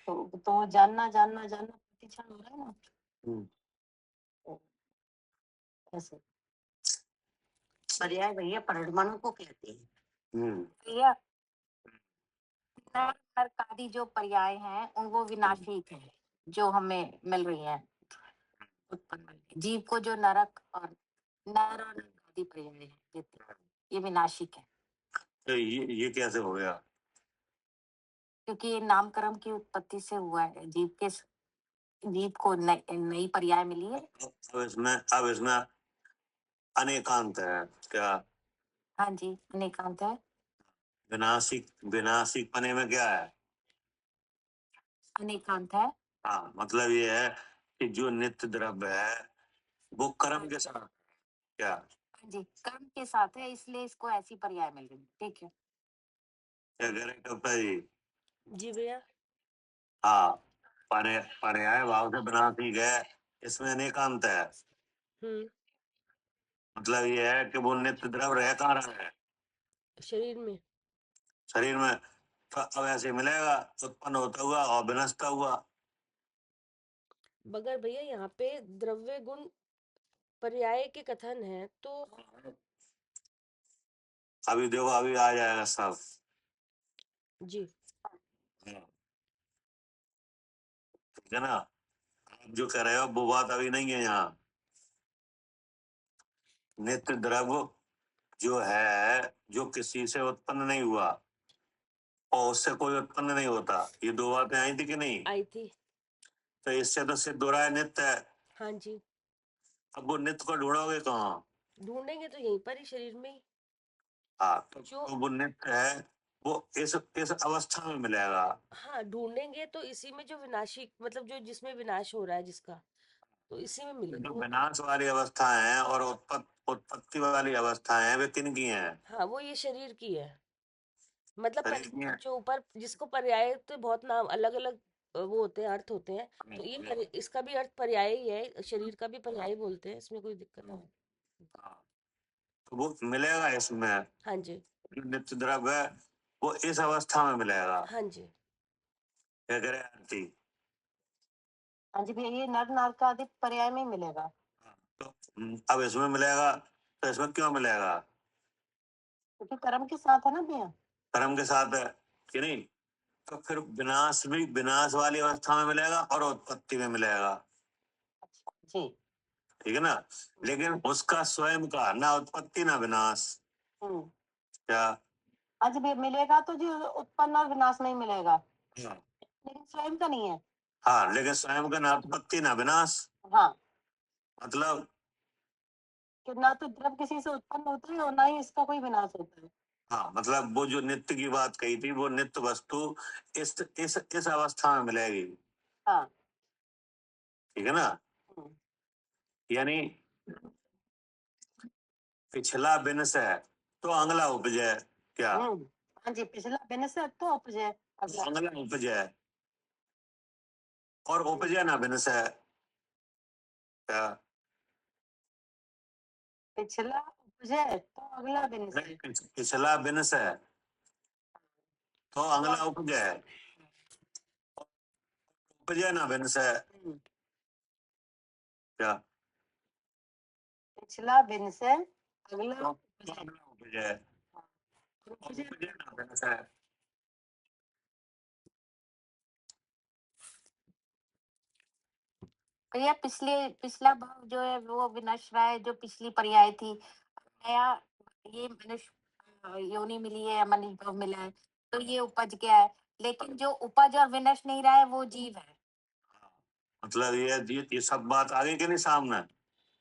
तो जानना जानना जानना प्रतिक्षण हो रहा है ना, तो ऐसे पर्याय भैया परिणाम को कहते हैं भैया। नरक आदि जो पर्याय हैं वो विनाशिक है, जो हमें मिल रही है उत्पन्न जीव को, जो नरक और नर और नरक आदि पर्याय है देते हैं, ये विनाशिक है तो ये कैसे हो गया क्योंकि ये नामकरण की उत्पत्ति से हुआ है, जीव को नई पर्याय मिली है। अब इसमें अनेकांत है क्या हाँ जी, अनेकांत है। विनाशिक पने में क्या है अनेकांत है। हाँ मतलब ये है कि जो नित्य द्रव्य है वो कर्म के साथ क्या हाँ जी, कर्म के साथ है, इसलिए इसको ऐसी पर्याय मिल रही है। ठीक है। क्या कह रहे हैं कविता जी जी भैया। हाँ पर्याय भाव से विनाशिक है इसमें अनेकांत है हम्म मतलब ये है कि वो नित्य द्रव्य रह कहाँ रहा है शरीर में। शरीर में तो अब ऐसे मिलेगा उत्पन्न होता हुआ और विनष्ट हुआ मगर भैया यहाँ पे द्रव्य गुण पर्याय के कथन है, तो अभी देखो अभी आ जाएगा सब जी। ठीक है ना आप जो कह रहे हो वो बात अभी नहीं है यहाँ नित्य द्रव्य जो है जो किसी से उत्पन्न नहीं हुआ और उससे कोई उत्पन्न नहीं होता ये दो बातें आई थी कि नहीं आई थी। तो इससे तो सिद्ध हो रहा है नित्य है हाँ जी। अब वो नित्य को ढूंढोगे कहाँ ढूंढेंगे तो यहीं पर ही, शरीर में ही। हाँ जो तो वो नित्य है वो इस अवस्था में मिलेगा हाँ, ढूंढेंगे तो इसी में, जो विनाशी मतलब जो जिसमें विनाश हो रहा है जिसका, तो इसी में जो मिलेगा। विनाश वाली अवस्था है और उत्पत्ति वाली अवस्था है वे किन की हैं हाँ, वो ये शरीर की है। मतलब शरीर की हैं जो ऊपर जिसको पर्याय, तो बहुत नाम अलग अलग वो होते हैं, अर्थ होते हैं, तो ये इसका भी अर्थ पर्याय ही है, शरीर का भी पर्याय बोलते हैं, इसमें कोई दिक्कत नहीं। हाँ, तो वो मिलेगा इसमें हाँ जी। जो नित्य द्रव्य है वो इस अवस्था में मिलेगा हाँ जी। क्या करे आरती हाँ जी भैया, ये नर नार का आदि पर्याय में ही मिलेगा। तो अब इसमें मिलेगा तो इसमें क्यों मिलेगा क्योंकि कर्म के साथ है ना भैया। कर्म के साथ है कि नहीं, तो फिर विनाश भी विनाश वाली अवस्था में मिलेगा और उत्पत्ति में मिलेगा, अच्छा जी। ठीक है ना। लेकिन उसका स्वयं का ना उत्पत्ति ना विनाश, क्या। आज भी मिलेगा तो जी उत्पन्न और विनाश नहीं मिलेगा, हाँ, लेकिन स्वयं का नहीं है। हाँ, लेकिन स्वयं का ना उत्पत्ति ना विनाश, हाँ, मतलब कि ना तो द्रव्य किसी से उत्पन्न होता है और ना ही इसका कोई विनाश होता है। हाँ, मतलब वो जो नित्य की बात कही थी, वो नित्य वस्तु इस अवस्था में मिलेगी, हाँ। ठीक है ना। हम्म, यानी पिछला विनश है तो अगला उपजय, क्या। हाँ जी, पिछला विनश है तो उपजय अगला। अगला उपजय और उपजय ना विनश है, क्या। पिछला उपजय तो अगला विनश है। पिछला विनश है तो अगला उपजय, उपजय ना विनश है, क्या। पिछला विनश है अगला तो उपजय। अगला उपजय और उपजय ना विनश है। भैया पिछला भाव जो है वो विनश्वर है, जो पिछली पर्याय थी। नया ये मनुष्य योनि मिली है या मनुष्य भाव मिला है, तो ये उपज गया है। लेकिन जो उपज और विनश नहीं रहा है वो जीव है। मतलब ये सब बात आ गई कि नहीं सामने।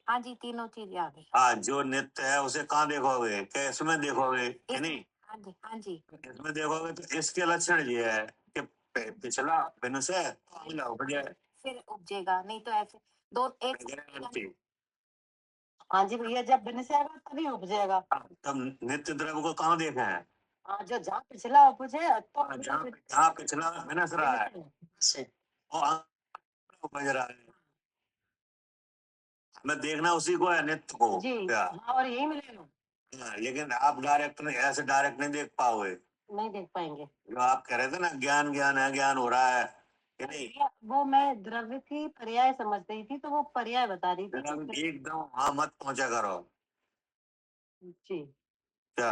हाँ जी, तीनों चीज आ गई। हाँ, जो नित्य है उसे कहाँ देखोगे, क्या इसमें देखोगे कि नहीं। हाँ जी, हाँ जी। इसमें देखोगे तो इसके लक्षण ये है कि पिछला विनश है तो अगला उपजय। फिर उपजेगा, नहीं तो ऐसे दो एक। हाँ जी भैया, जब विनश आएगा तभी उपजेगा। तब नित्य द्रव्य को कहाँ देखा है। हाँ, जो जहाँ पिछला उपजे तो अगला जहाँ पिछला विनश रहा है विनश है। वो अगला उपज रहा है, हमें देखना उसी को है, नित्य को, जी क्या। हाँ, और यही मिलेगा। हाँ, लेकिन आप डायरेक्ट नहीं, ऐसे डायरेक्ट नहीं देख पाओगे। नहीं देख पाएंगे। जो आप कह रहे थे ना, ज्ञान ज्ञान है, ज्ञान हो रहा है कि नहीं। भैया, वो मैं द्रव्य की पर्याय समझ रही थी, तो वो पर्याय बता रही थी जरा कि एकदम वहां मत पहुंचा करो, जी। क्या।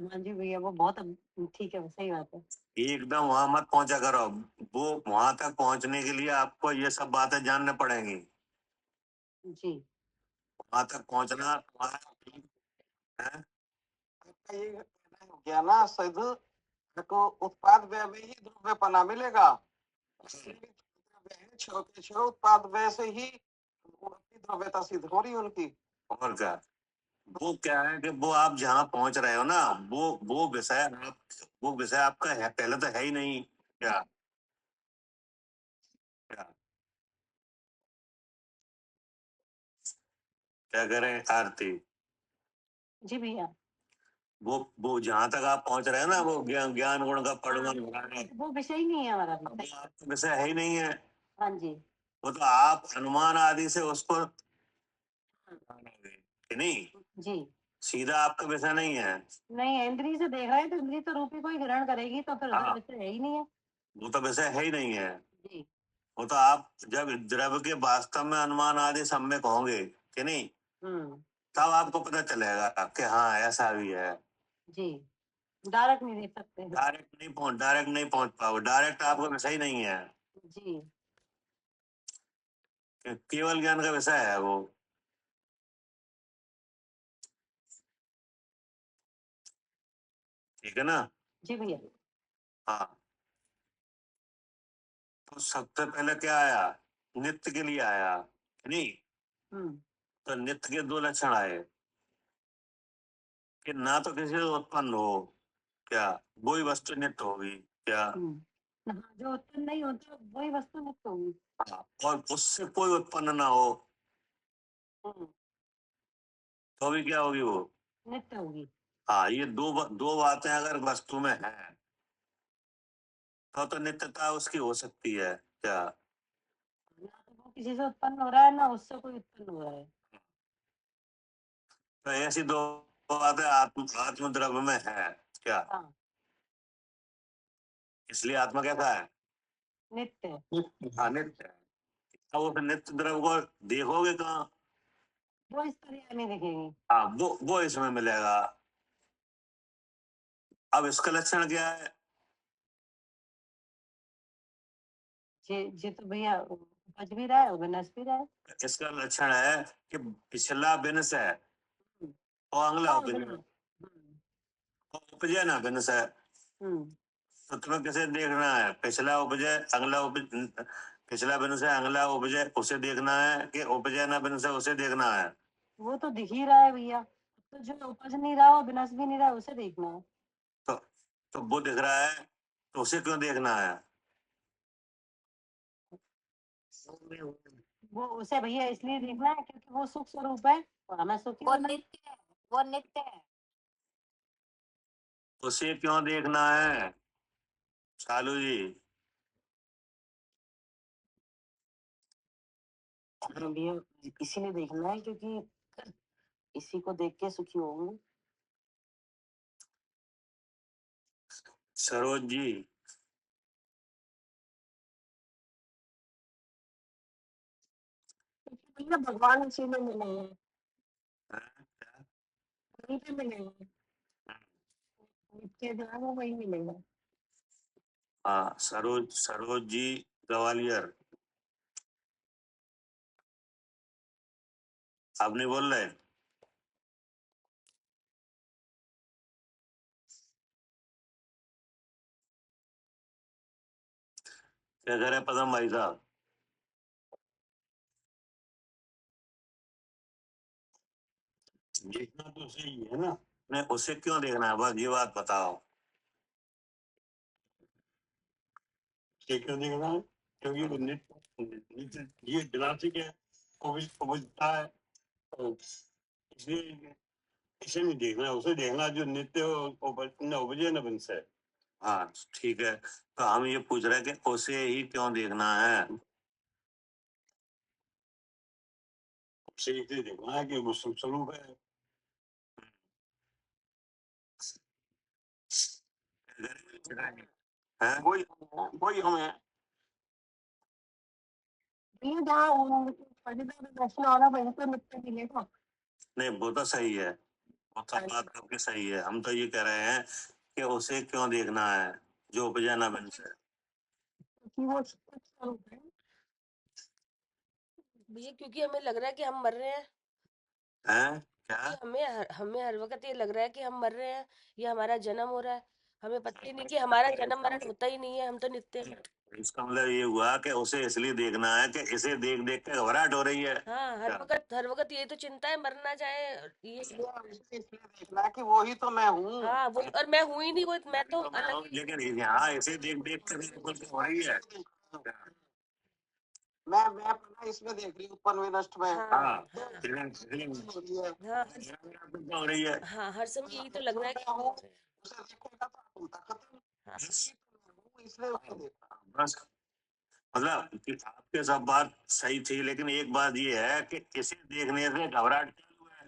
हाँ जी भैया, वो बहुत ठीक है, सही बात है। एकदम वहां मत पहुंचा करो, वो वहां तक पहुंचने के लिए आपको ये सब बातें जानने पड़ेंगी। जी। वहां तक पहुंचना तुम्हारा है। आपका ये कहना हो गया ना सिद्ध, को उत्पाद व्यय में ही द्रव्यपना मिलेगा। द्रव्य है, क्षय के क्षय उत्पाद व्यय से ही उनकी द्रव्यता सिद्ध हो रही है उनकी। और क्या, वो क्या है कि वो आप जहाँ पहुंच रहे हो ना, वो विषय आप, वो विषय आपका है पहले तो है ही नहीं, क्या, क्या, क्या करें आरती। जी भैया, वो जहां तक आप पहुंच रहे हैं ना, वो ज्ञान ज्ञान गुण का पड़वन हो रहा है, वो विषय ही नहीं है हमारा वो विषय। आपका विषय है ही नहीं है। हाँ जी। वो तो आप अनुमान आदि से उसको जानोगे कि नहीं, जी। सीधा आपका विषय नहीं है। नहीं है, इंद्री से देख रहे हैं तो इंद्री तो रूपी को ही ग्रहण करेगी, तो फिर हाँ, विषय है ही नहीं है। वो तो विषय है ही नहीं है। जी। वो तो आप जब द्रव्य के वास्तव में अनुमान आदि सम्यक होंगे कि नहीं, तब आपको पता चलेगा कि हाँ ऐसा भी है। जी, डायरेक्ट नहीं देख सकते हैं। डायरेक्ट नहीं पहुंच पाओगे, डायरेक्ट आपका विषय ही नहीं है, जी। केवल ज्ञान का विषय है वो, ठीक है ना। जी भैया। हाँ, तो सबसे पहले क्या आया, नित्य के लिए आया कि नहीं। तो नित्य के दो लक्षण आए कि ना तो किसी से उत्पन्न हो, क्या, वही वस्तु नित्य होगी, क्या। हाँ, जो उत्पन्न नहीं होता वही वस्तु नित्य होगी। हाँ, और उससे कोई उत्पन्न ना हो तो भी क्या होगी, वो नित्य होगी। हाँ, ये दो बातें अगर वस्तु में है तो नित्यता उसकी हो सकती है, क्या। ना तो वो किसी से उत्पन्न हो रहा है, ना उससे कोई उत्पन्न हो रहा है। तो ऐसी दो बातें आत्म द्रव्य में है, क्या। हाँ, इसलिए आत्मा कैसा है, नित्य। हाँ, नित्य है। अब उस नित्य द्रव्य को देखोगे कहाँ, वो इस पर्याय में दिखेगी। हाँ, वो इसमें मिलेगा, अब इसका लक्षण क्या है? ये तो भैया उपज भी रहा है और विनाश भी रहा है। इसका लक्षण है कि पिछला विनाश है और अगला उपज है। और उपजे ना विनाश है, तो तुम्हें कैसे देखना है? पिछला उपजे अगला उपज, पिछला विनाश है अगला उपजे, उसे देखना है कि उपजे ना विनाश है, उसे देखना है। वो तो दिख ही रहा है भैया, तो जो उपज नहीं रहा और विनाश भी नहीं रहा उसे देखना है। तो वो दिख रहा है, तो उसे क्यों देखना है? वो उसे भैया इसलिए देखना है क्योंकि वो सुख स्वरूप है और हमें सुखी वो होना है। नित्य है, वो नित्य है। उसे क्यों देखना है शालू जी? हाँ भैया, इसीलिए देखना है क्योंकि इसी को देख के सुखी होंगे। सरोज जी, क्योंकि भैया भगवान इसी में मिले हैं, हाँ, वहीं पे मिले हैं, नित्य जो है वो वही मिलेगा। हाँ, सरोज जी ग्वालियर, आप नहीं बोल रहे? क्या कह रहे पदम भाई साहब? देखना तो सही है ना, नहीं उसे क्यों देखना है, बस ये बात बताओ। उसे क्यों देखना है? क्योंकि वो ये विनाशिक है, उपजता है, तो इसलिए इसे नहीं देखना, उसे देखना जो नित्य न उपजे न बन से। हाँ ठीक है, तो हम ये पूछ रहे हैं कि उसे ही क्यों देखना है? उसे ही देखना है कि वो सुख स्वरूप है। हैं? वही हमें भैया जहाँ दर्शन हो रहा वहीं पे नित्य मिलेगा। नहीं वो तो सही है, वो तो बात आपकी सही है, हम तो ये कह रहे हैं कि उसे क्यों देखना है जो उपजा ना बन से। क्योंकि वो सुख स्वरूप है। भैया क्योंकि हमें लग रहा है कि हम मर रहे हैं, हैं? क्या? कि हमें हर वक्त ये लग रहा है कि हम मर रहे हैं, ये हमारा जन्म हो रहा है, हमें पता ही नहीं कि हमारा जन्म मरण होता ही नहीं है, हम तो नित्य हैं। इसका मतलब ये हुआ कि उसे इसलिए देखना है कि इसे देख देख के घबराहट हो रही है। हाँ, हर वक्त यही तो चिंता है, मरना चाहे ये। इसलिए देखना है कि वो ही तो मैं हूँ। हाँ वो, और मैं हूँ ही नहीं, वो मैं तो अलग ही। लेकिन यहाँ इसे देख देख कर बिल्कुल हो रही है। मैं अपना इसमें देख रही हूँ उत्पन्न विनष्ट में। हाँ हाँ, हाँ हाँ हो रही है। हाँ, हर समय यही तो लग रहा है कि हम मर रहे हैं। उसे देखेगा तो भूलता खत्म। हाँ इसलिए उसे देखना। बस मतलब कि आपके सब बात सही थी, लेकिन एक बात ये है कि इसे देखने से घबराहट चालू है,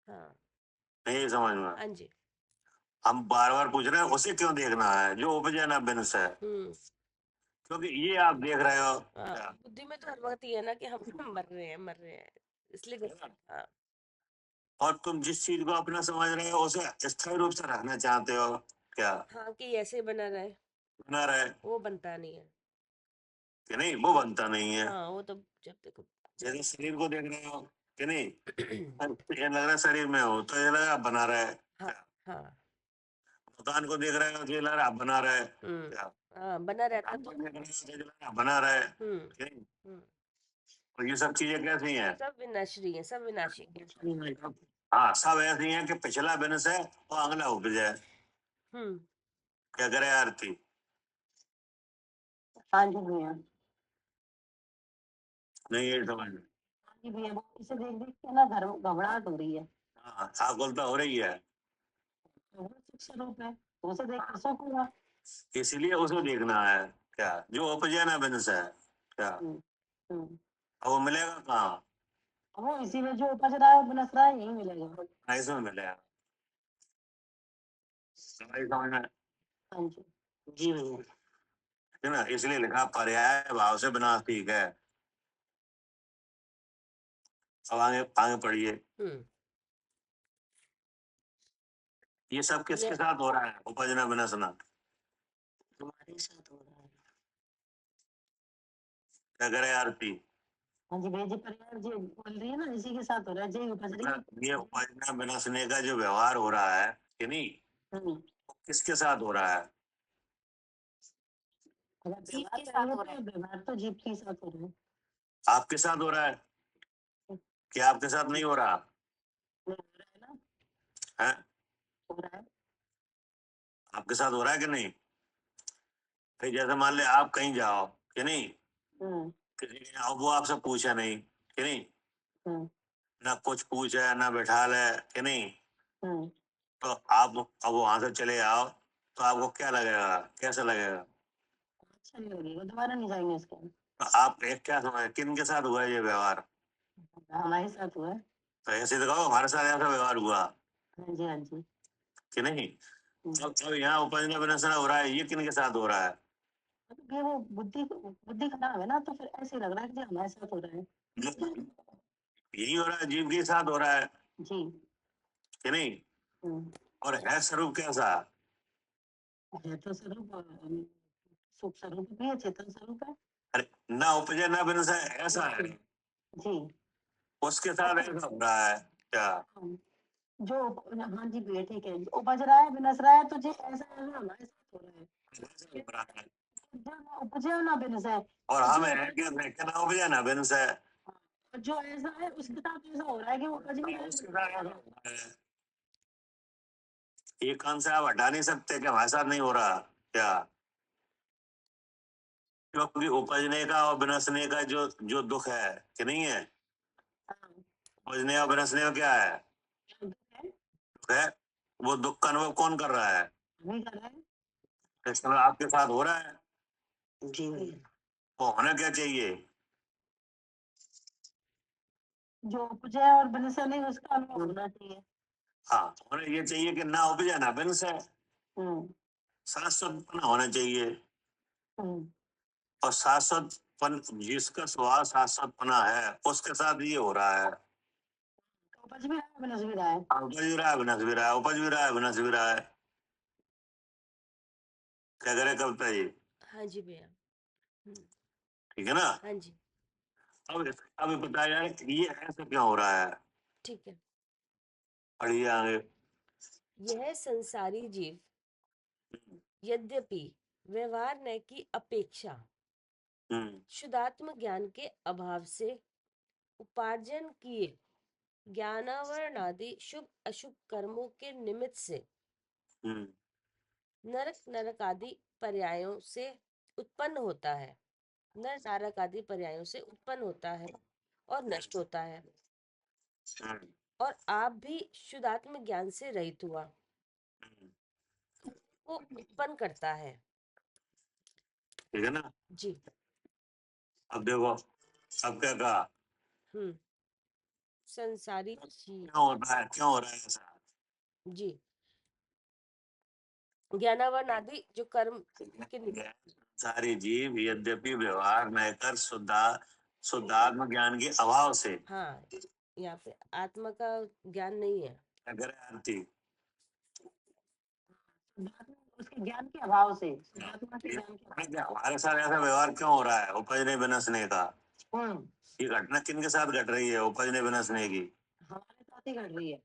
हाँ नहीं समझ में? हाँ जी। हम बार बार पूछ रहे हैं उसे क्यों देखना है जो उपजे ना बिनस है, हम्म। क्योंकि ये आप देख रहे हो। हाँ, बुद्धि में तो हर वक्त ये है ना कि हम मर रहे हैं, इसलिए हाँ और तुम जिस चीज को अपना समझ रहे हो उसे स्थायी रूप से रखना चाहते हो क्या? हाँ, कि ऐसे बना रहे, बना रहे वो बनता नहीं है। कि नहीं, वो बनता नहीं है। हाँ वो तो जब देखो जैसे शरीर को देख रहे हो कि नहीं, ये लग रहा है शरीर में हो तो ये लग रहा है बना रहा है हाँ क्या? हाँ। मकान को देख रहे हो तो ये लग रहा है बना रहा है क्या? हाँ बना रहता मकान को तो। देख रहे हो तो ये लग रहा है बना रहा है हम्म कि नहीं? हम्म। तो ये सब चीजें कैसी हैं? सब विनाशी है, सब विनाशी है। हाँ, सब ऐसी हैं कि पिछला बिनस है और अगला उपज है। हम्म। क्या करे आरती? हाँ जी भैया, नहीं ये समझ में। हाँ जी भैया, वो इसे देख देख के ना घर घबराहट हो रही है। हाँ, आकुलता हो रही है, तो वो सुख स्वरूप है, तो उसे देख कर सुख होगा। इसलिए उसे देखना है क्या जो उपजे ना बिनस है क्या? हम्म, हम्म। अब वो मिलेगा कहाँ? वो इसी में जो उपज रहा है बनस रहा है यही मिलेगा। ऐसे में मिलेगा, समझ में? हाँ जी। जी भैया। है ना, इसलिए लिखा पर्याय भाव से बिना ठीक है। अब आगे आगे पढ़िए। हम्म। ये सब किसके ये- साथ हो रहा है? उपजना विनसना हमारे साथ हो रहा है। क्या करे आरती? हाँ जी भैया जी, परिवार जी बोल रही है ना, इसी के साथ हो रहा है, जी उपज रही है। ये उपजना विनसने का जो व्यवहार हो रहा है कि नहीं, हम्म, वो किसके साथ हो रहा है? अगर जीव व्यवहार के साथ करेंगे हो रहा तो है। व्यवहार तो जीव के साथ हो रहा है। आपके साथ हो रहा है? क्या आपके साथ नहीं हो रहा नहीं, हो रहा है ना, है? हो रहा है। आपके साथ हो रहा है कि नहीं? फिर जैसे मान ले आप कहीं जाओ कि नहीं, हम्म, किसी के यहाँ, वो आपसे पूछा नहीं कि नहीं, हम्म, ना कुछ पूछा ना बैठा ले कि नहीं, हम्म, तो आप अब वहां से चले आओ तो आपको क्या लगेगा, कैसा लगेगा? अच्छा नहीं लगेगा, दोबारा नहीं जाएंगे इसके यहाँ। तो आप एक क्या समझ, किन के साथ हुआ है ये व्यवहार? हमारे साथ हुआ है। तो ऐसे तो कहो हमारे साथ ऐसा व्यवहार हुआ हाँ जी, हाँ जी। कि नहीं? हम्म। अब यहाँ उपजना विनसना हो रहा है, ये किन के साथ हो रहा है? मतलब ये वो बुद्धि खराब है ना, तो फिर ऐसे लग रहा है कि हमारे साथ हो रहा है। यही हो रहा है, जीव के साथ हो रहा है जी। कि नहीं? हम्म, और है स्वरूप कैसा? है तो स्वरूप सुख स्वरूप भी है, चेतन स्वरूप है। अरे ना उपजे ना विनसे, ऐसा है, जी। उसके साथ ऐसा हो रहा है क्या? हाँ, जो हाँ जी भैया ठीक है, जो उपज रहा है बिनस रहा है, तो जी ऐसा है ना, हमारे साथ हो रहा है। ऐसा हो रहा है। जो ना उपजे और ना बिनस है, और और हम जो है क्या, ना उपजे ना विनसे, और जो ऐसा है उसके साथ ऐसा हो रहा है कि वो उपज नहीं रहा है, उसके साथ ऐसा हो रहा है। ये कंसेप्ट आप हटा नहीं सकते कि हमारे साथ नहीं हो रहा क्या? क्योंकि उपजने का और विनसने का जो जो दुख है कि नहीं है, हाँ, उपजने और विनसने का क्या है? दुख है, दुख है। वो दुख का अनुभव कौन कर रहा है? हमें कर रहा है। इस समय आपके साथ हो रहा है। जी भैया। वो होना क्या चाहिए? जो उपजे और बिनसे नहीं, उसका अनुभव होना चाहिए। हाँ, होना ये चाहिए कि ना उपजे ना विनसे, हम्म, शाश्वतपना होना चाहिए। हम्म, और शाश्वतपन, जिसका स्वभाव शाश्वतपना है उसके साथ ये हो रहा है। उपज भी रहा है, बिनस भी रहा है। हाँ, उपज भी रहा है विनाश भी रहा है, उपज भी रहा है विनाश भी रहा है। क्या करे कविता जी? हाँ जी भैया। ठीक है ना? हाँ जी, अब बताया ये ऐसा क्यों हो रहा है? ठीक है। पढ़िए आगे। यह संसारी जीव यद्यपि व्यवहार न की अपेक्षा हम्म शुद्धात्म ज्ञान के अभाव से उपार्जन किए ज्ञानावरण आदि शुभ अशुभ कर्मों के निमित्त से हम्म नरक नरक आदि पर्यायों से उत्पन्न होता है, नर नारक आदि पर्यायों से उत्पन्न होता है और नष्ट होता है, हम्म, और आप भी शुद्धात्म ज्ञान से रहित हुआ हम्म, वो उत्पन्न करता है। ठीक है ना? जी। अब देखो, अब क्या कहा? हम्म। संसारी जी। क्यों होता है, क्यों हो रहा है ऐसा? जी। ज्ञानावरण आदि जो कर्म के सारी जीव यद्यपि व्यवहार न कर शुद्धात्म ज्ञान के अभाव से, हाँ, यहाँ पे आत्मा का ज्ञान नहीं है। क्या करे आरती? उसके ज्ञान के अभाव से, शुद्धात्मा के ज्ञान के अभाव हमारे साथ ऐसा व्यवहार क्यों हो रहा है उपजने विनसने का? से। ये घटना किन के साथ घट रही है उपजने विनसने की? हमारे साथ ही घट रही है।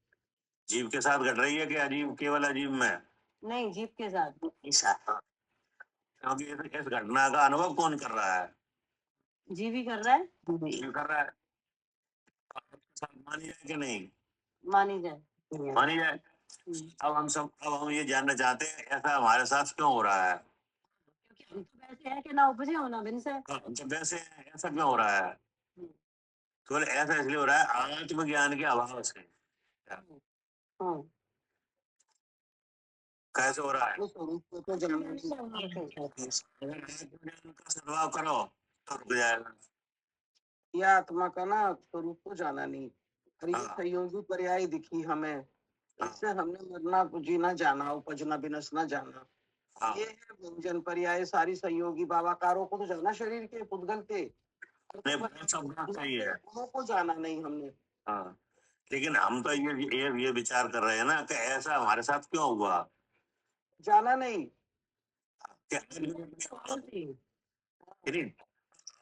जीव के साथ घट रही है कि अजीब, केवल अजीब में? नहीं, जीव के साथ। क्योंकि इस घटना का अनुभव कौन कर रहा है? जीव ही कर रहा है। जीव कर रहा है। मानी जाए कि नहीं? मानी जाए। मानी जाए। अब हम ये जानना चाहते हैं ऐसा हमारे साथ क्यों हो रहा है? क्योंकि हम तो वैसे है कि ना उपजे हो ना बिनसे। तो वैसे ऐसा क्यों हो रहा है? केवल ऐसा इसलिए हो रहा है आत्मज्ञान के अभाव से। हम्म, कैसे हो रहा है? वो स्वरूप को तो जानना नहीं। अगर आत्मज्ञान का सद्भाव करो तो रुक जाएगा। ये आत्मा का ना स्वरूप को जाना नहीं, और ये हाँ, संयोगी पर्याय दिखी हमें, हाँ, इससे हमने मरना जीना जाना, उपजना बिनसना जाना। हाँ। ये है व्यंजन पर्याय, सारी संयोगी बाबाकारों को तो जाना, शरीर के पुद्गल के, नहीं, वो सब बात सही है। गुणों को जाना नहीं हमने। हाँ, लेकिन हम तो ये विचार कर रहे हैं ना कि ऐसा हमारे साथ क्यों हुआ। जाना नहीं। क्या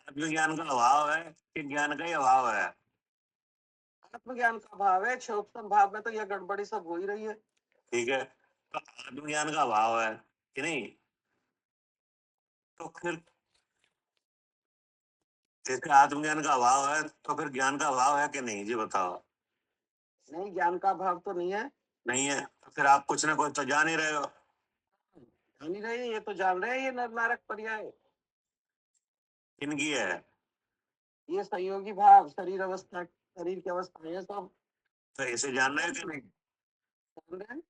आत्मज्ञान का अभाव है कि ज्ञान का ही अभाव है? आत्मज्ञान का भाव है, क्षोभतम भाव में तो यह गड़बड़ी सब हो ही रही है। ठीक है, तो आत्मज्ञान का अभाव है कि नहीं? तो फिर जैसे आत्मज्ञान का अभाव है तो फिर ज्ञान का अभाव है कि नहीं, जी बताओ। नहीं, ज्ञान का भाव तो नहीं है। नहीं है तो फिर आप कुछ ना कुछ तो जान ही रहे हो। जान ही रहे, ये तो जान रहे हैं, ये नर नारक पर्याय, किनकी है? ये संयोगी भाव, शरीर अवस्था, शरीर की अवस्था है सब तो इसे जान रहे हो कि नहीं? जान रहे हैं।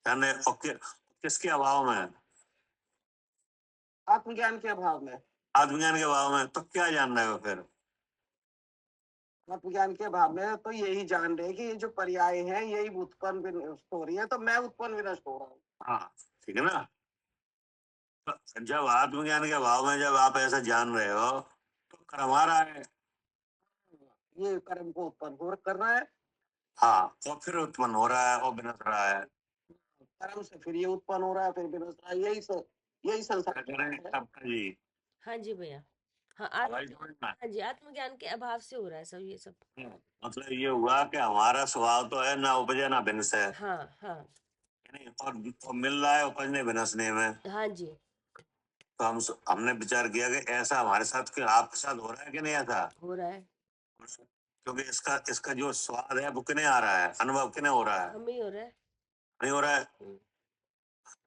जान रहे हो? और किसके अभाव में? आत्मज्ञान के अभाव में। आत्मज्ञान के अभाव में तो क्या जान रहे हो फिर? आत्मज्ञान के अभाव में तो यही जान रहे हैं कि ये जो पर्याय है यही उत्पन्न विनष्ट हो रही है, तो मैं उत्पन्न विनष्ट हो रहा हूँ। हाँ, ठीक है ना। तो जब आत्मज्ञान के अभाव में जब आप ऐसा जान रहे हो तो कर्म आ रहा है। ये कर्म को उत्पन्न कर रहा है, हाँ, और फिर उत्पन्न हो रहा है और विनश रहा है। कर्म से फिर ये उत्पन्न हो रहा है, फिर विनष्ट रहा है, यही संसार क्या करें सबका जी? हाँ जी भैया। हाँ हवाई समझ में? हाँ जी, आत्मज्ञान के अभाव से हो रहा है सब ये सब। मतलब ये हुआ कि हमारा स्वभाव तो है ना उपजे ना विनश है, हाँ हाँ नहीं? और मिल रहा है उपजने विनशने में। हाँ जी, तो हमने विचार किया कि ऐसा हमारे साथ कि आपके साथ हो रहा है कि नहीं ऐसा? हो रहा है, क्योंकि इसका जो स्वाद है वो किन्हें आ रहा है, अनुभव किन्हें हो रहा है? हमें ही हो रहा है। नहीं हो रहा है। हम्म,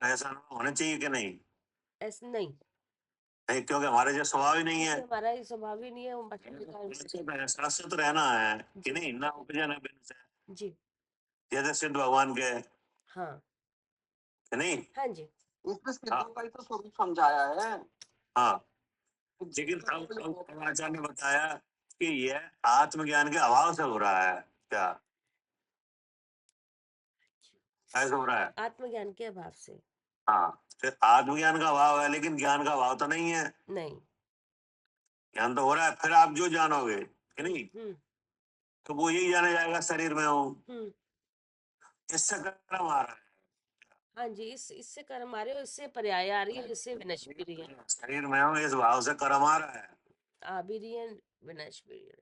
ऐसा अनुभव होना चाहिए कि नहीं? ऐसे नहीं, नहीं, क्योंकि हमारे जो स्वभाव ही नहीं है। क्योंकि हमारा ये स्वभाव ही नहीं है, हम बाकी विकार शाश्वत रहना है कि जी नहीं, ना उपजे ना विनश है। जी जैसे सिद्ध भगवान के, हाँ कि नहीं? हाँ जी इसमें सिद्धों का ही तो स्वरूप समझाया है। हाँ, लेकिन अब आचार्य ने बताया कि यह आत्मज्ञान के अभाव से हो रहा है। क्या ऐसा हो रहा है? आत्मज्ञान के अभाव से। हाँ, फिर आत्मज्ञान का अभाव है लेकिन ज्ञान का अभाव तो नहीं है। नहीं। ज्ञान तो हो रहा है, फिर आप जो जानोगे कि नहीं, हम्म तो वो यही जाना जाएगा शरीर में हूँ। हम्म इससे कर्म आ रहा है। हाँ जी, इससे कर्म आ रहे हो, इससे पर्याय आ रही है, इससे विनश भी रही है, शरीर में हूँ इस भाव से कर्म आ रहा है, आ भी रही है, विनश भी रही है।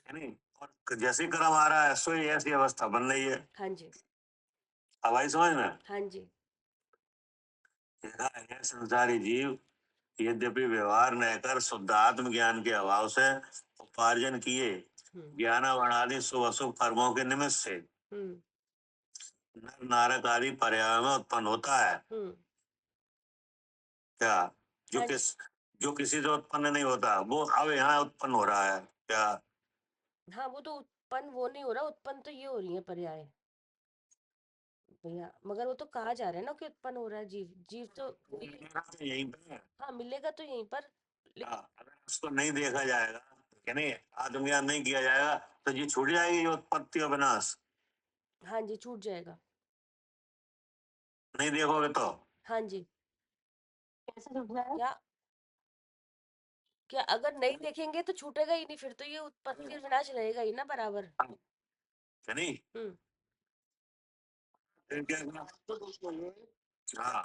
है नहीं? और जैसे ही कर्म आ रहा है सो ही ऐसी अवस्था बन रही है। हाँ जी अब आई समझ में? हाँ जी देखा है संसारी जीव यद्यपि व्यवहार न कर शुद्ध आत्म ज्ञान के अभाव से उपार्जन किए हम्म ज्ञानावरण आदि शुभ अशुभ कर्मों के निमित्त से हम्म नर नारक आदि पर्याय में उत्पन्न होता है। हम्म क्या जो हाँ जी किस जो किसी से उत्पन्न नहीं होता वो अब यहाँ उत्पन्न हो रहा है? क्या? हाँ, वो तो उत्पन्न वो नहीं हो रहा, उत्पन्न तो ये हो रही है पर्याय भैया, मगर वो तो कहा जा रहा है ना कि उत्पन्न हो रहा है जीव, जीव तो मिलेगा तो यहीं पे है। हाँ मिलेगा तो यहीं पर, लेकिन अगर उसको नहीं देखा जाएगा कि नहीं, आत्मज्ञान नहीं किया जाएगा तो ये छूट जाएगी ये उत्पत्ति और विनाश। हाँ जी छूट जाएगा। नहीं देखोगे तो हाँ जी, कैसे छूट जाएगा? क्या क्या अगर नहीं देखेंगे तो छूटेगा ही नहीं, फिर तो ये उत्पत्ति और विनाश रहेगा ही ना बराबर। कि नहीं? हम्म फिर क्या करना? तो देखेंगे, हाँ,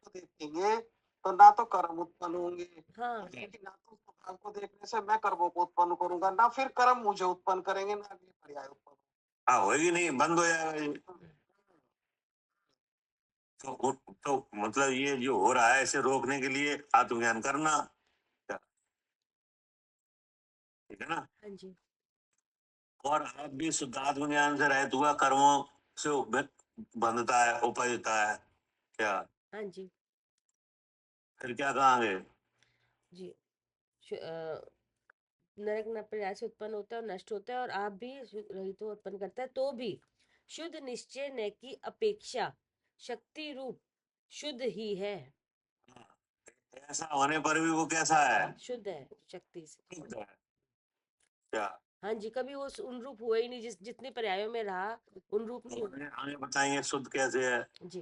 तो देखेंगे तो ना तो कर्म उत्पन्न होंगे, हाँ क्योंकि ना तो स्वभाव को देखने से मैं कर्मों को उत्पन्न करूंगा, ना फिर कर्म मुझे उत्पन्न करेंगे, ना अगले पर्याय उत्पन्न। हाँ होगी नहीं, बंद हो जाएगा ये। तो मतलब ये जो हो रहा है इसे रोकने के लिए आत्मज्ञान करना। क्या? ठीक है ना? हाँ जी और आप भी शुद्ध आत्मज्ञान से रहित हुआ कर्मों से बंधता है, उपजता है। क्या? हाँ जी फिर क्या कहेंगे? जी नरक न प्रयास से उत्पन्न होता है और नष्ट होता है, और आप भी रहित हो उत्पन्न करता है, तो भी शुद्ध निश्चय न की अपेक्षा शक्ति रूप शुद्ध ही है। ऐसा होने पर भी वो कैसा है? शुद्ध है शक्ति से। शुद्ध है। क्या? हाँ जी, कभी वो उन रूप हुआ ही नहीं, जितने पर्यायों में रहा उन रूप नहीं हुआ। आगे बताएंगे शुद्ध कैसे है। जी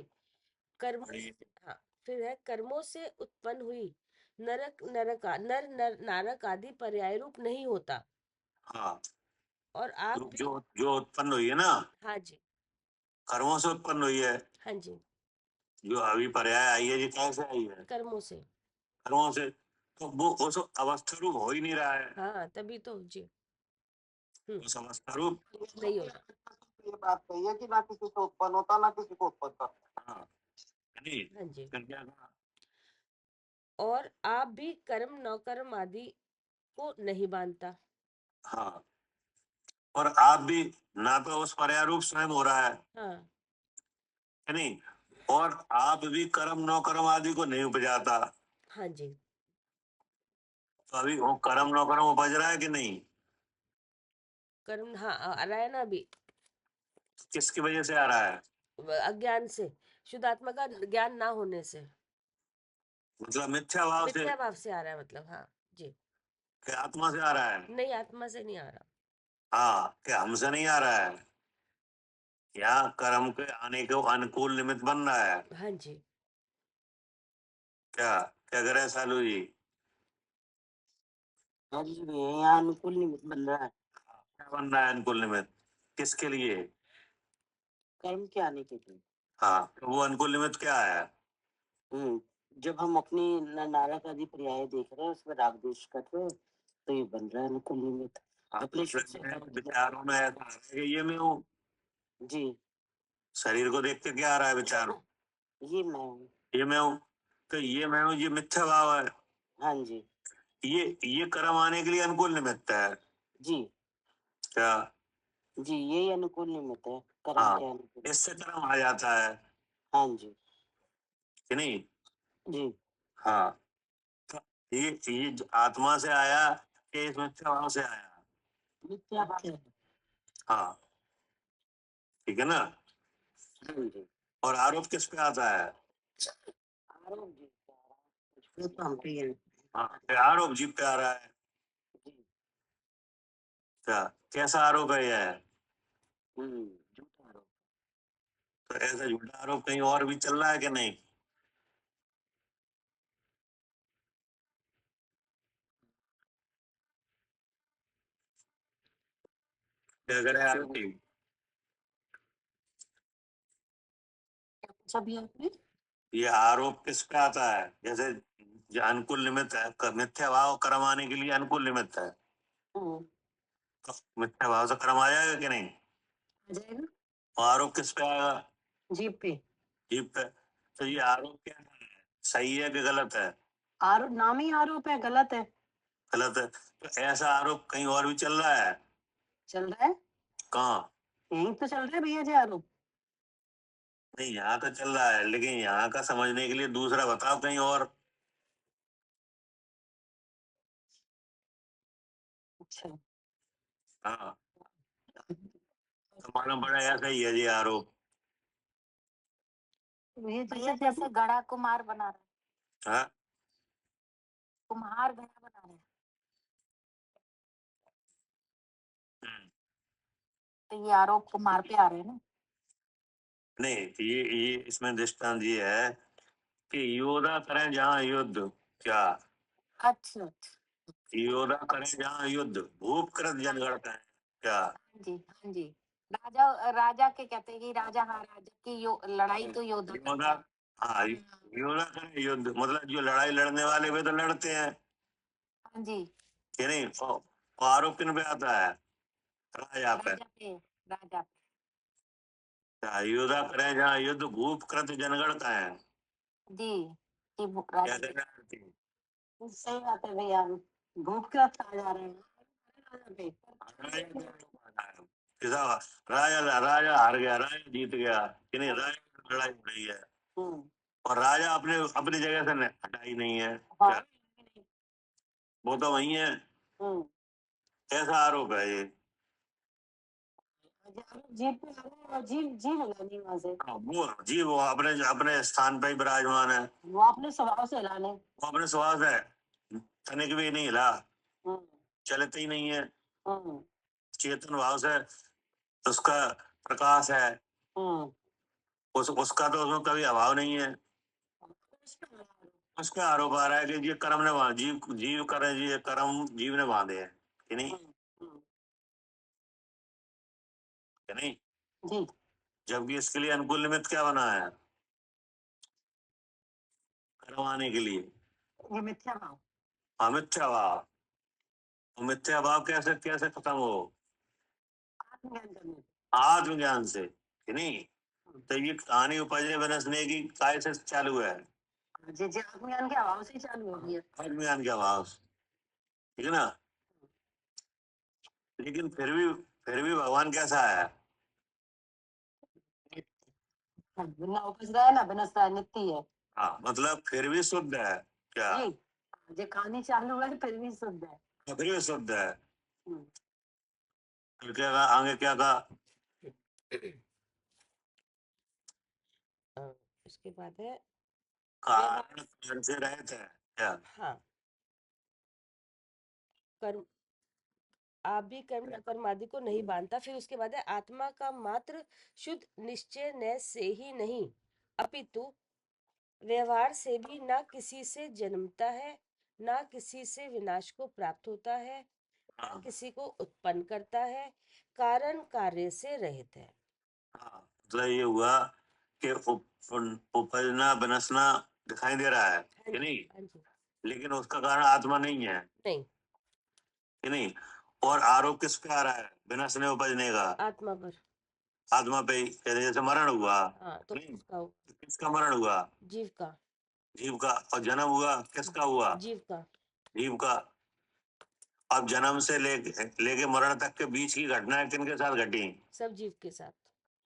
कर्मों से, हाँ फिर है कर्मों से उत्पन्न हुई नरक नारक आदि पर्याय रूप नहीं होता। हाँ, और आप भी, जो उत्पन्न हुई है ना, हाँ जी, कर्मों से उत्पन्न हुई है। हाँ जी, जो अभी पर्याय आई है, ये कैसे आई है? कर्मों से। कर्मों से। तो वो उस अवस्था रूप हो ही नहीं रहा है। हाँ, तभी तो जी उस अवस्था रूप नहीं हो रहा। ये बात सही है कि ना किसी से उत्पन्न होता ना किसी को उत्पन्न करता। हाँ, नहीं, हाँ जी। फिर क्या कहा? और आप भी कर्म नौकर्म आदि को नहीं बांधता। हाँ, और आप भी ना तो उस पर्याय रूप स्वयं हो रहा हाँ, है नहीं, और आप भी कर्म नौ कर्म आदि को नहीं उपजाता। हाँ जी, तो अभी वो कर्म नौ कर्म उपज रहा है कि नहीं? कर्म, हाँ, आ रहा है ना अभी, किसकी वजह से आ रहा है? अज्ञान से, शुद्ध आत्मा का ज्ञान ना होने से, मतलब मिथ्या भाव से, मिथ्या भाव से आ रहा है, मतलब हाँ जी। कि आत्मा से आ रहा है? नहीं, आत्मा से नहीं आ रहा। हाँ, कि हमसे नहीं आ रहा है, या कर्म के आने के अनुकूल निमित्त बन रहा है? हाँ जी, क्या क्या करे सालू जी? हाँ जी, यहाँ अनुकूल निमित्त बन रहा है क्या बन रहा है अनुकूल निमित्त? किसके लिए? कर्म के आने के लिए। हाँ, तो वो अनुकूल निमित्त क्या है? जब हम अपनी नारक आदि पर्याय देख रहे हैं उसमें राग द्वेष कर रहे हैं तो ये बन रहा है अनुकूल निमित्त। अपने शुद्ध स्वभाव के विचारों में ऐसा आ रहा है कि ये मैं हूँ। जी, शरीर को देख के क्या आ रहा है विचार? ये मैं हूँ। ये मैं हूँ। तो ये मैं हूँ, ये मिथ्या भाव है। हाँ जी, ये कर्म आने के लिए अनुकूल निमित्त है। जी, क्या? जी, यही अनुकूल निमित्त है कर्म हाँ, के आने के लिए। इससे कर्म आ जाता है हाँ जी, कि नहीं? जी, हाँ, तो ये जो आत्मा से आया कि इस मिथ्या भाव से आया? मिथ्या भाव है। हाँ, ठीक है ना। हाँ जी, और आरोप किस पे आता है? आरोप जी वो तो हम पे ही है। हाँ, कि आरोप जीव पे आ रहा है। जी, क्या कैसा आरोप है यह? झूठा आरोप। तो ऐसा झूठा आरोप कहीं और भी चल रहा है कि नहीं? क्या करे आरोप? सभी आपने ये आरोप किस पे आता है? जैसे जो अनुकूल निमित्त है, मिथ्या भाव कर्म आने के लिए अनुकूल निमित्त है, तो मिथ्या भाव से कर्म आ जाएगा कि नहीं? आ जाएगा और आरोप किस पे आएगा? जीप पे। जीव पे। तो ये आरोप क्या है, सही है कि गलत है? आरोप नाम ही आरोप है, गलत है। गलत है। तो ऐसा आरोप कहीं और भी चल रहा है? चल रहा है, कहाँ? यही तो चल रहा है भैया जी आरोप। नहीं, यहाँ तो चल रहा है, लेकिन यहाँ का समझने के लिए दूसरा बताओ कहीं और। अच्छा, हाँ, तो मालूम पड़ा ऐसा ही है ये आरोप। भैया भैया जैसे जैसे गड़ा कुम्हार बना रहे, हाँ, कुम्हार गड़ा बना रहे, हम्म, तो ये आरोप कुम्हार पे आ रहे हैं ना। नहीं, ये इसमें दृष्टांत ये है कि योद्धा करें जहाँ युद्ध। क्या? अच्छा अच्छा, योद्धा करें जहाँ युद्ध, भूपकृत जनगणना है। क्या? हाँ जी हाँ जी। राजा राजा के कहते हैं कि राजा हारा, जबकि लड़ाई तो योद्धा करता योद्धा, है। हाँ, योद्धा करें युद्ध मतलब जो लड़ाई लड़ने वाले वे तो लड़ते हैं हाँ जी, कि नहीं? वो आरोप किन पे आता है? राजा पे। राजा पे, राजा पे। क्या योद्धा करें जहाँ युद्ध, भूपकृत जनगणना है। जी, कि क्या राजा कहना है? सही बात है भैया, भूख का आ जा रहे हैं राजा पे। किसा राजा राजा हार गया, राजा जीत गया कि नहीं? राजा की लड़ाई हो रही है और राजा अपने अपनी जगह से हटाई नहीं है। हाँ, क्या? वो तो वही है। ऐसा आरोप है ये। जीप पे आ रहे हैं और जीप जी हिला नहीं वहां से। हाँ, वो जी, वो अपने अपने स्थान पे ही विराजमान है। वो अपने स्वभाव से हिलाने। वो अपने स्वाद है, तनिक भी नहीं हिला, चलते ही नहीं है। चेतन भाव से उसका प्रकाश है, उसका तो उसमें कभी अभाव नहीं है। उसका आरोप आ रहा है कि ये कर्म ने जीव जीव करे, ये कर्म जीव ने बांधे हैं कि नहीं? है नहीं? जी जबकि इसके लिए अनुकूल निमित्त क्या बना है? करवाने के लिए ये मिथ्या भाव मिथ्या भाव। और मिथ्या भाव कैसे कैसे खत्म हो? आत्मज्ञान करने से। आत्मज्ञान से, है नहीं? तो ये कहानी उपजने बनसने की काय से चालू है? जी जी आत्मज्ञान के अभाव से ही चालू हो गई है। आत्मज्ञान के अभाव से, ठीक है ना? लेकिन फिर भी भगवान कैसा है? बिना उपज रहा है ना बनस रहा है, नित्य ही है। हाँ, मतलब फिर भी शुद्ध है क्या? जी जो कहानी चालू है फिर भी शुद्ध है। फिर भी शुद्ध है। हम्म, फिर क्या कहा आगे, क्या कहा? उसके बाद है कारण कारण से रहित है क्या? हाँ कर्म, आप भी कर्म न कर्म आदि को नहीं बांधता। फिर उसके बाद है आत्मा का मात्र शुद्ध निश्चय न से ही नहीं अपितु व्यवहार से भी ना किसी से जन्मता है, ना किसी से विनाश को प्राप्त होता है, ना हाँ, किसी को उत्पन्न करता है, कारण कार्य से रहित है। हाँ, मतलब ये हुआ कि उपजना बनसना दिखाई दे रहा है हाँ कि जी नहीं? हाँ जी। लेकिन उसका कारण आत्मा नहीं है नहीं, कि नहीं? और आरोप किस पे आ रहा है बनसने उपजने का? आत्मा पर। आत्मा पे ही। जैसे मरण हुआ, हाँ तो नहीं? उसका किसका मरण हुआ? जीव का। जीव का। और जन्म हुआ किसका हुआ? जीव का। जीव का। अब जन्म से लेके मरण तक के बीच की घटनाएं किनके साथ घटी? सब जीव के साथ।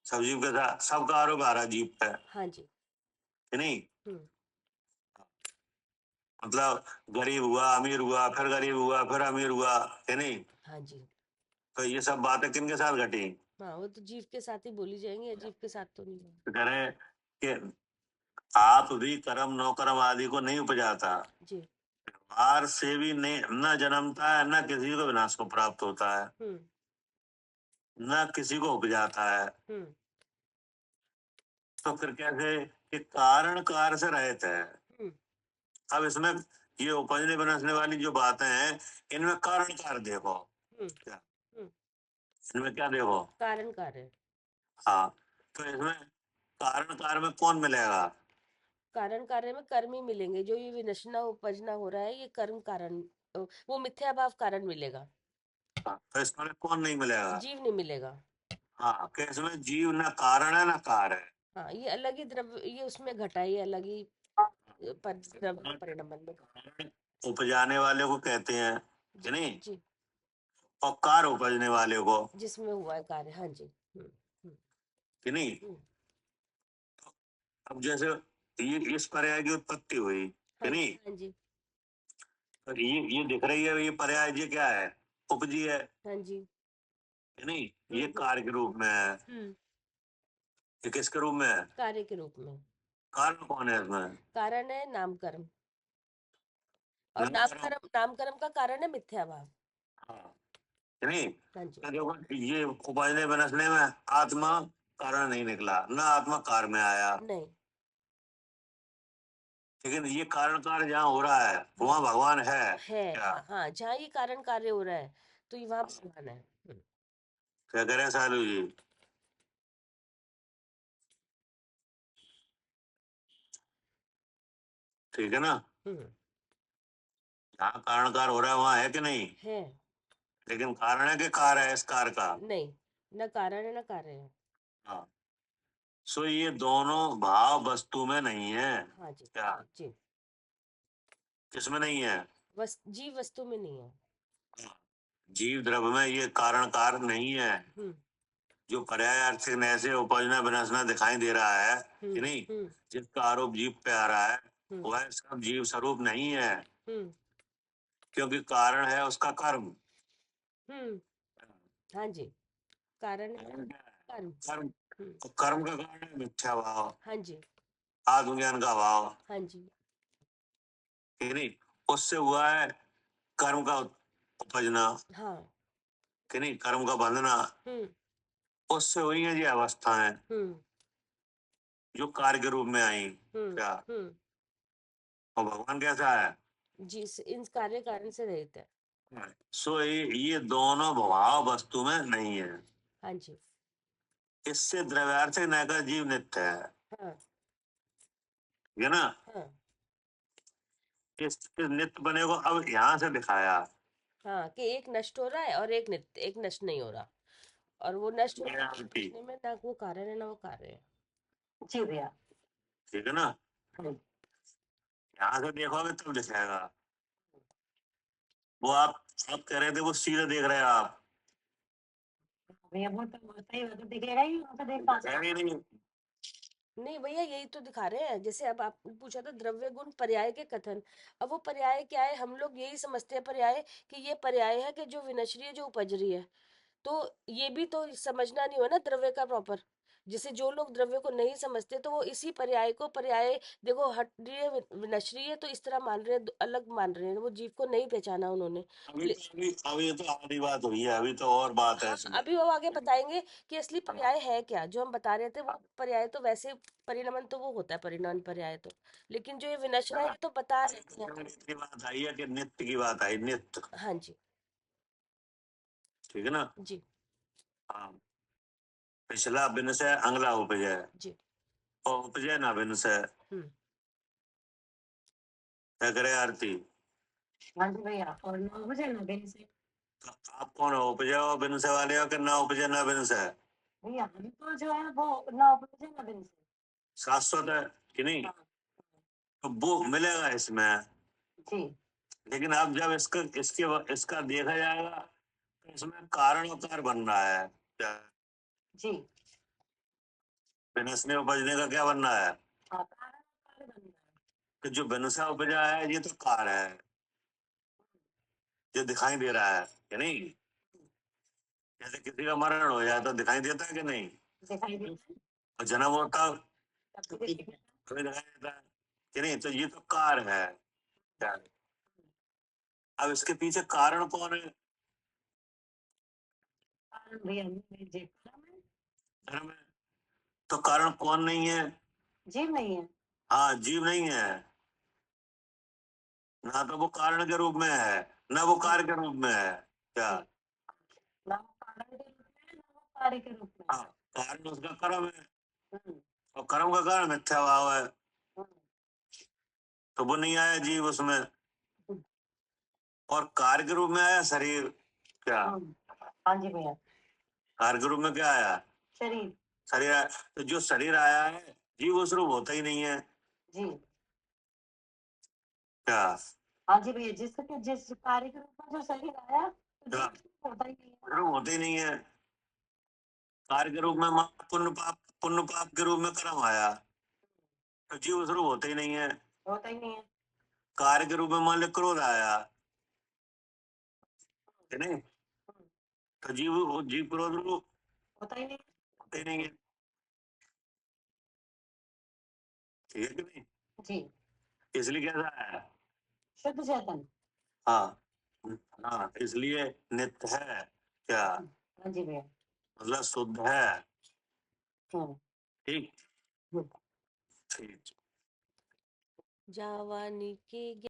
सब जीव के साथ। सबका आरोप आ रहा है जीव पे, हाँ जी। कि नहीं? हम्म। मतलब गरीब हुआ, अमीर हुआ, फिर गरीब हुआ, फिर अमीर हुआ, है नहीं? हाँ जी। तो ये सब बातें किनके साथ घटी? हाँ वो तो जीव के साथ ही बोली जाएंगी, अजीव के साथ तो नहीं। तो कह रहे हैं कि आप भी कर्म नो कर्म आदि को नहीं उपजाता, जी। व्यवहार से भी नहीं न जन्मता है, न किसी को विनाश को प्राप्त होता है, हम्म न किसी को उपजाता है। हम्म तो फिर कैसे कि कारण कार्य से रहित है। हम्म अब इसमें ये उपजने बनसने वाली जो बातें हैं, इनमें कारण कार्य देखो। हम्म क्या हम्म। इनमें क्या देखो? कारण कार्य। हाँ, तो इसमें कारण कार्य में कौन मिलेगा? कारण कार्य में कर्म ही मिलेंगे। जो ये विनशना उपजना हो रहा है ये कर्म कारण, वो मिथ्या भाव कारण मिलेगा। तो इसमें कौन नहीं मिलेगा? जीव नहीं मिलेगा। हाँ, कि इसमें जीव न कारण है न कार्य है। हाँ ये अलग ही द्रव्य, ये उसमें घटा, ये अलग ही द्रव्य परिणमन में। कारण उपजाने वाले को कहते हैं, कि जी नहीं? जी। और कार्य उपजने वाले को, जिसमें हुआ है कार्य। हाँ जी। हम्म कि नहीं? हम्म। अब जैसे ये इस पर्याय की उत्पत्ति हुई, कि हाँ नहीं? जी हाँ जी और ये दिख रही है, ये पर्याय ये क्या है? उपजी है, हाँ जी। कि नहीं? ये कार्य के रूप में है। हम्म। ये किसके रूप में है? कार्य के रूप में। कारण कौन है इसमें? कारण है नाम कर्म, और नामकरण। नाम कर्म का कारण है मिथ्या भाव। हाँ, कि नहीं? हाँ जी। तो देखो ये उपजने बनसने में आत्मा कारण नहीं निकला, ना आत्मा कार्य में आया। नहीं। लेकिन ये कारण कार्य जहाँ हो रहा है वहाँ भगवान है क्या? हाँ जहाँ ये कारण कार्य हो रहा है तो ये वहां भगवान है। क्या करें सालू जी? ठीक है ना? हम्म। जहाँ कारण कार्य हो रहा है वहाँ है कि नहीं? है। लेकिन कारण है कि कार्य है इस कार्य का? नहीं, न कारण है न कार्य है। हाँ, सो ये दोनों भाव वस्तु में नहीं है हाँ जी क्या? जी। किसमें नहीं है? जीव वस्तु में नहीं है। जीव द्रव्य में ये कारण कार्य नहीं है। हम्म जो पर्याय अर्थ ऐसे उपजना बनसना दिखाई दे रहा है, कि नहीं? हम्म जिसका आरोप जीव पे आ रहा है हम्म वह इसका जीव स्वरूप नहीं है, हम्म क्योंकि कारण है उसका कर्म। हम्म। हाँ जी। कारण है कारण क्या है? कर्म। कर्म। हम्म। तो कर्म का कारण है मिथ्या भाव, हाँ जी आत्मज्ञान का भाव, हाँ जी। ठीक नहीं? उससे हुआ है कर्म का उपजना, हाँ। कि नहीं? कर्म का बंधना। हम्म उससे हुई है ये अवस्थाएं हम्म जो कार्य के रूप में आई क्या? हम्म। और भगवान कैसा है? जिस इन कार्य कारण से रहित है। सो ये दोनों भाव वस्तु में नहीं है। हाँ जी। इससे द्रव्यार्थ न का जीव नित्य है, हाँ ठीक है ना। हाँ इस नित्य बने को अब यहाँ से दिखाया। हाँ कि एक नष्ट हो रहा है और एक नित्य, एक नष्ट नहीं हो रहा, और वो नष्ट द्रव्यार्थी, होने में ना वो कारण है ना वो कार्य है। जी भैया। ठीक है ना। यहाँ से देखोगे तब दिखाएगा। वो आप कह रहे थे वो सीधे देख रहे हैं आप, भैया वो तो सही बात है, दिखेगा ही, वहाँ से देख पाते है हैं। ही नहीं। नहीं भैया, यही तो दिखा रहे हैं। जैसे अब आप पूछा था द्रव्य गुण पर्याय के कथन, अब वो पर्याय क्या है, हम लोग यही समझते हैं पर्याय कि ये पर्याय है कि जो विनश्री है, जो उपज रही है। तो ये भी तो समझना नहीं हुआ ना द्रव्य का प्रॉपर। जैसे जो लोग द्रव्य को नहीं समझते तो वो इसी पर्याय को पर्याय, देखो हट रही है विनश्री है तो इस तरह मान रहे हैं, अलग मान रहे हैं, वो जीव को नहीं पहचाना उन्होंने। अभी तो आधी बात हुई है, अभी तो और बात है हाँ, इसमें। अभी वो आगे बताएंगे कि असली पर्याय है क्या। जो हम बता रहे थे वो पर्याय तो वैसे परिणमन तो वो होता है, परिणमन पर्याय तो, लेकिन जो ये विनश्रा है ये तो बता रहे थे। इतनी बात आई है कि नित्य की बात आई, नित्य, हाँ जी ठीक है ना। जी हाँ, पिछला बिन से अगला उपजय, जी। और उपजय ना बिन से हम्म। क्या करे आरती। हाँ जी भैया, और 9 बजे ना दिन से। तो आप कौन हो, उपजय हो बिन से वाले हो कि ना उपजय ना बिन से? भैया हम तो जो है वो 9 बजे ना दिन से। शाश्वत है कि नहीं, हाँ, तो वो मिलेगा इसमें। जी लेकिन अब जब इसका देखा जाएगा तो इसमें कारण और कार्य बन रहा है क्या? जी। बिनसने उपजने का क्या बन रहा है हाँ, कारण कार्य बन रहा है। कि जो बिनसा उपजा है ये तो कार्य है, जो दिखाई दे रहा है कि नहीं। जैसे किसी का मरण हो जाए तो दिखाई देता है कि नहीं, दिखाई देता है, और जन्म होता तब भी दिखाई देता तो दिखाई देता है कि नहीं। तो ये तो कार्य है क्या? अब इसके पीछे कारण कौन है? है। कारण भैया नहीं, जी कारण है। धर्म है। तो कारण कौन नहीं है? जीव नहीं है। हाँ, जीव नहीं है। ना तो वो कारण के रूप में है, ना वो कार्य के रूप में है क्या? जी, ना वो कारण के रूप में है, ना वो कार्य के रूप में है। हाँ, कारण उसका कर्म है, हम्म, और कर्म का कारण मिथ्या भाव है, हम्म, तो वो नहीं आया जीव उसमें। हम्म, और कार्य के रूप में आया शरीर क्या? हाँ जी भैया। कार्य के रूप में क्या आया? शरीर। शरीर आया। तो जो शरीर आया है जीव उस रूप होता ही नहीं है जी क्या? हाँ जी भैया, जिस कार्य के रूप में जो शरीर आया तो क्या? जीव होता ही नहीं है। रूप होते ही नहीं है। कार्य के रूप में पुण्य पाप के रूप में कर्म आया, तो जीव उस रूप होते ही नहीं है। होता ही नहीं है। कार्य के रूप में मान लो क्रोध आया कि नहीं, हम्म, तो जीव क्रोध रूप होता ही नहीं है। होते ही नहीं है, ठीक है कि नहीं। जी, इसलिए कैसा है? शुद्ध चेतन। हाँ, हाँ, इसलिए नित्य है क्या? हाँ जी भैया। मतलब शुद्ध है, हम्म, ठीक, हम्म। ठीक। जावानी के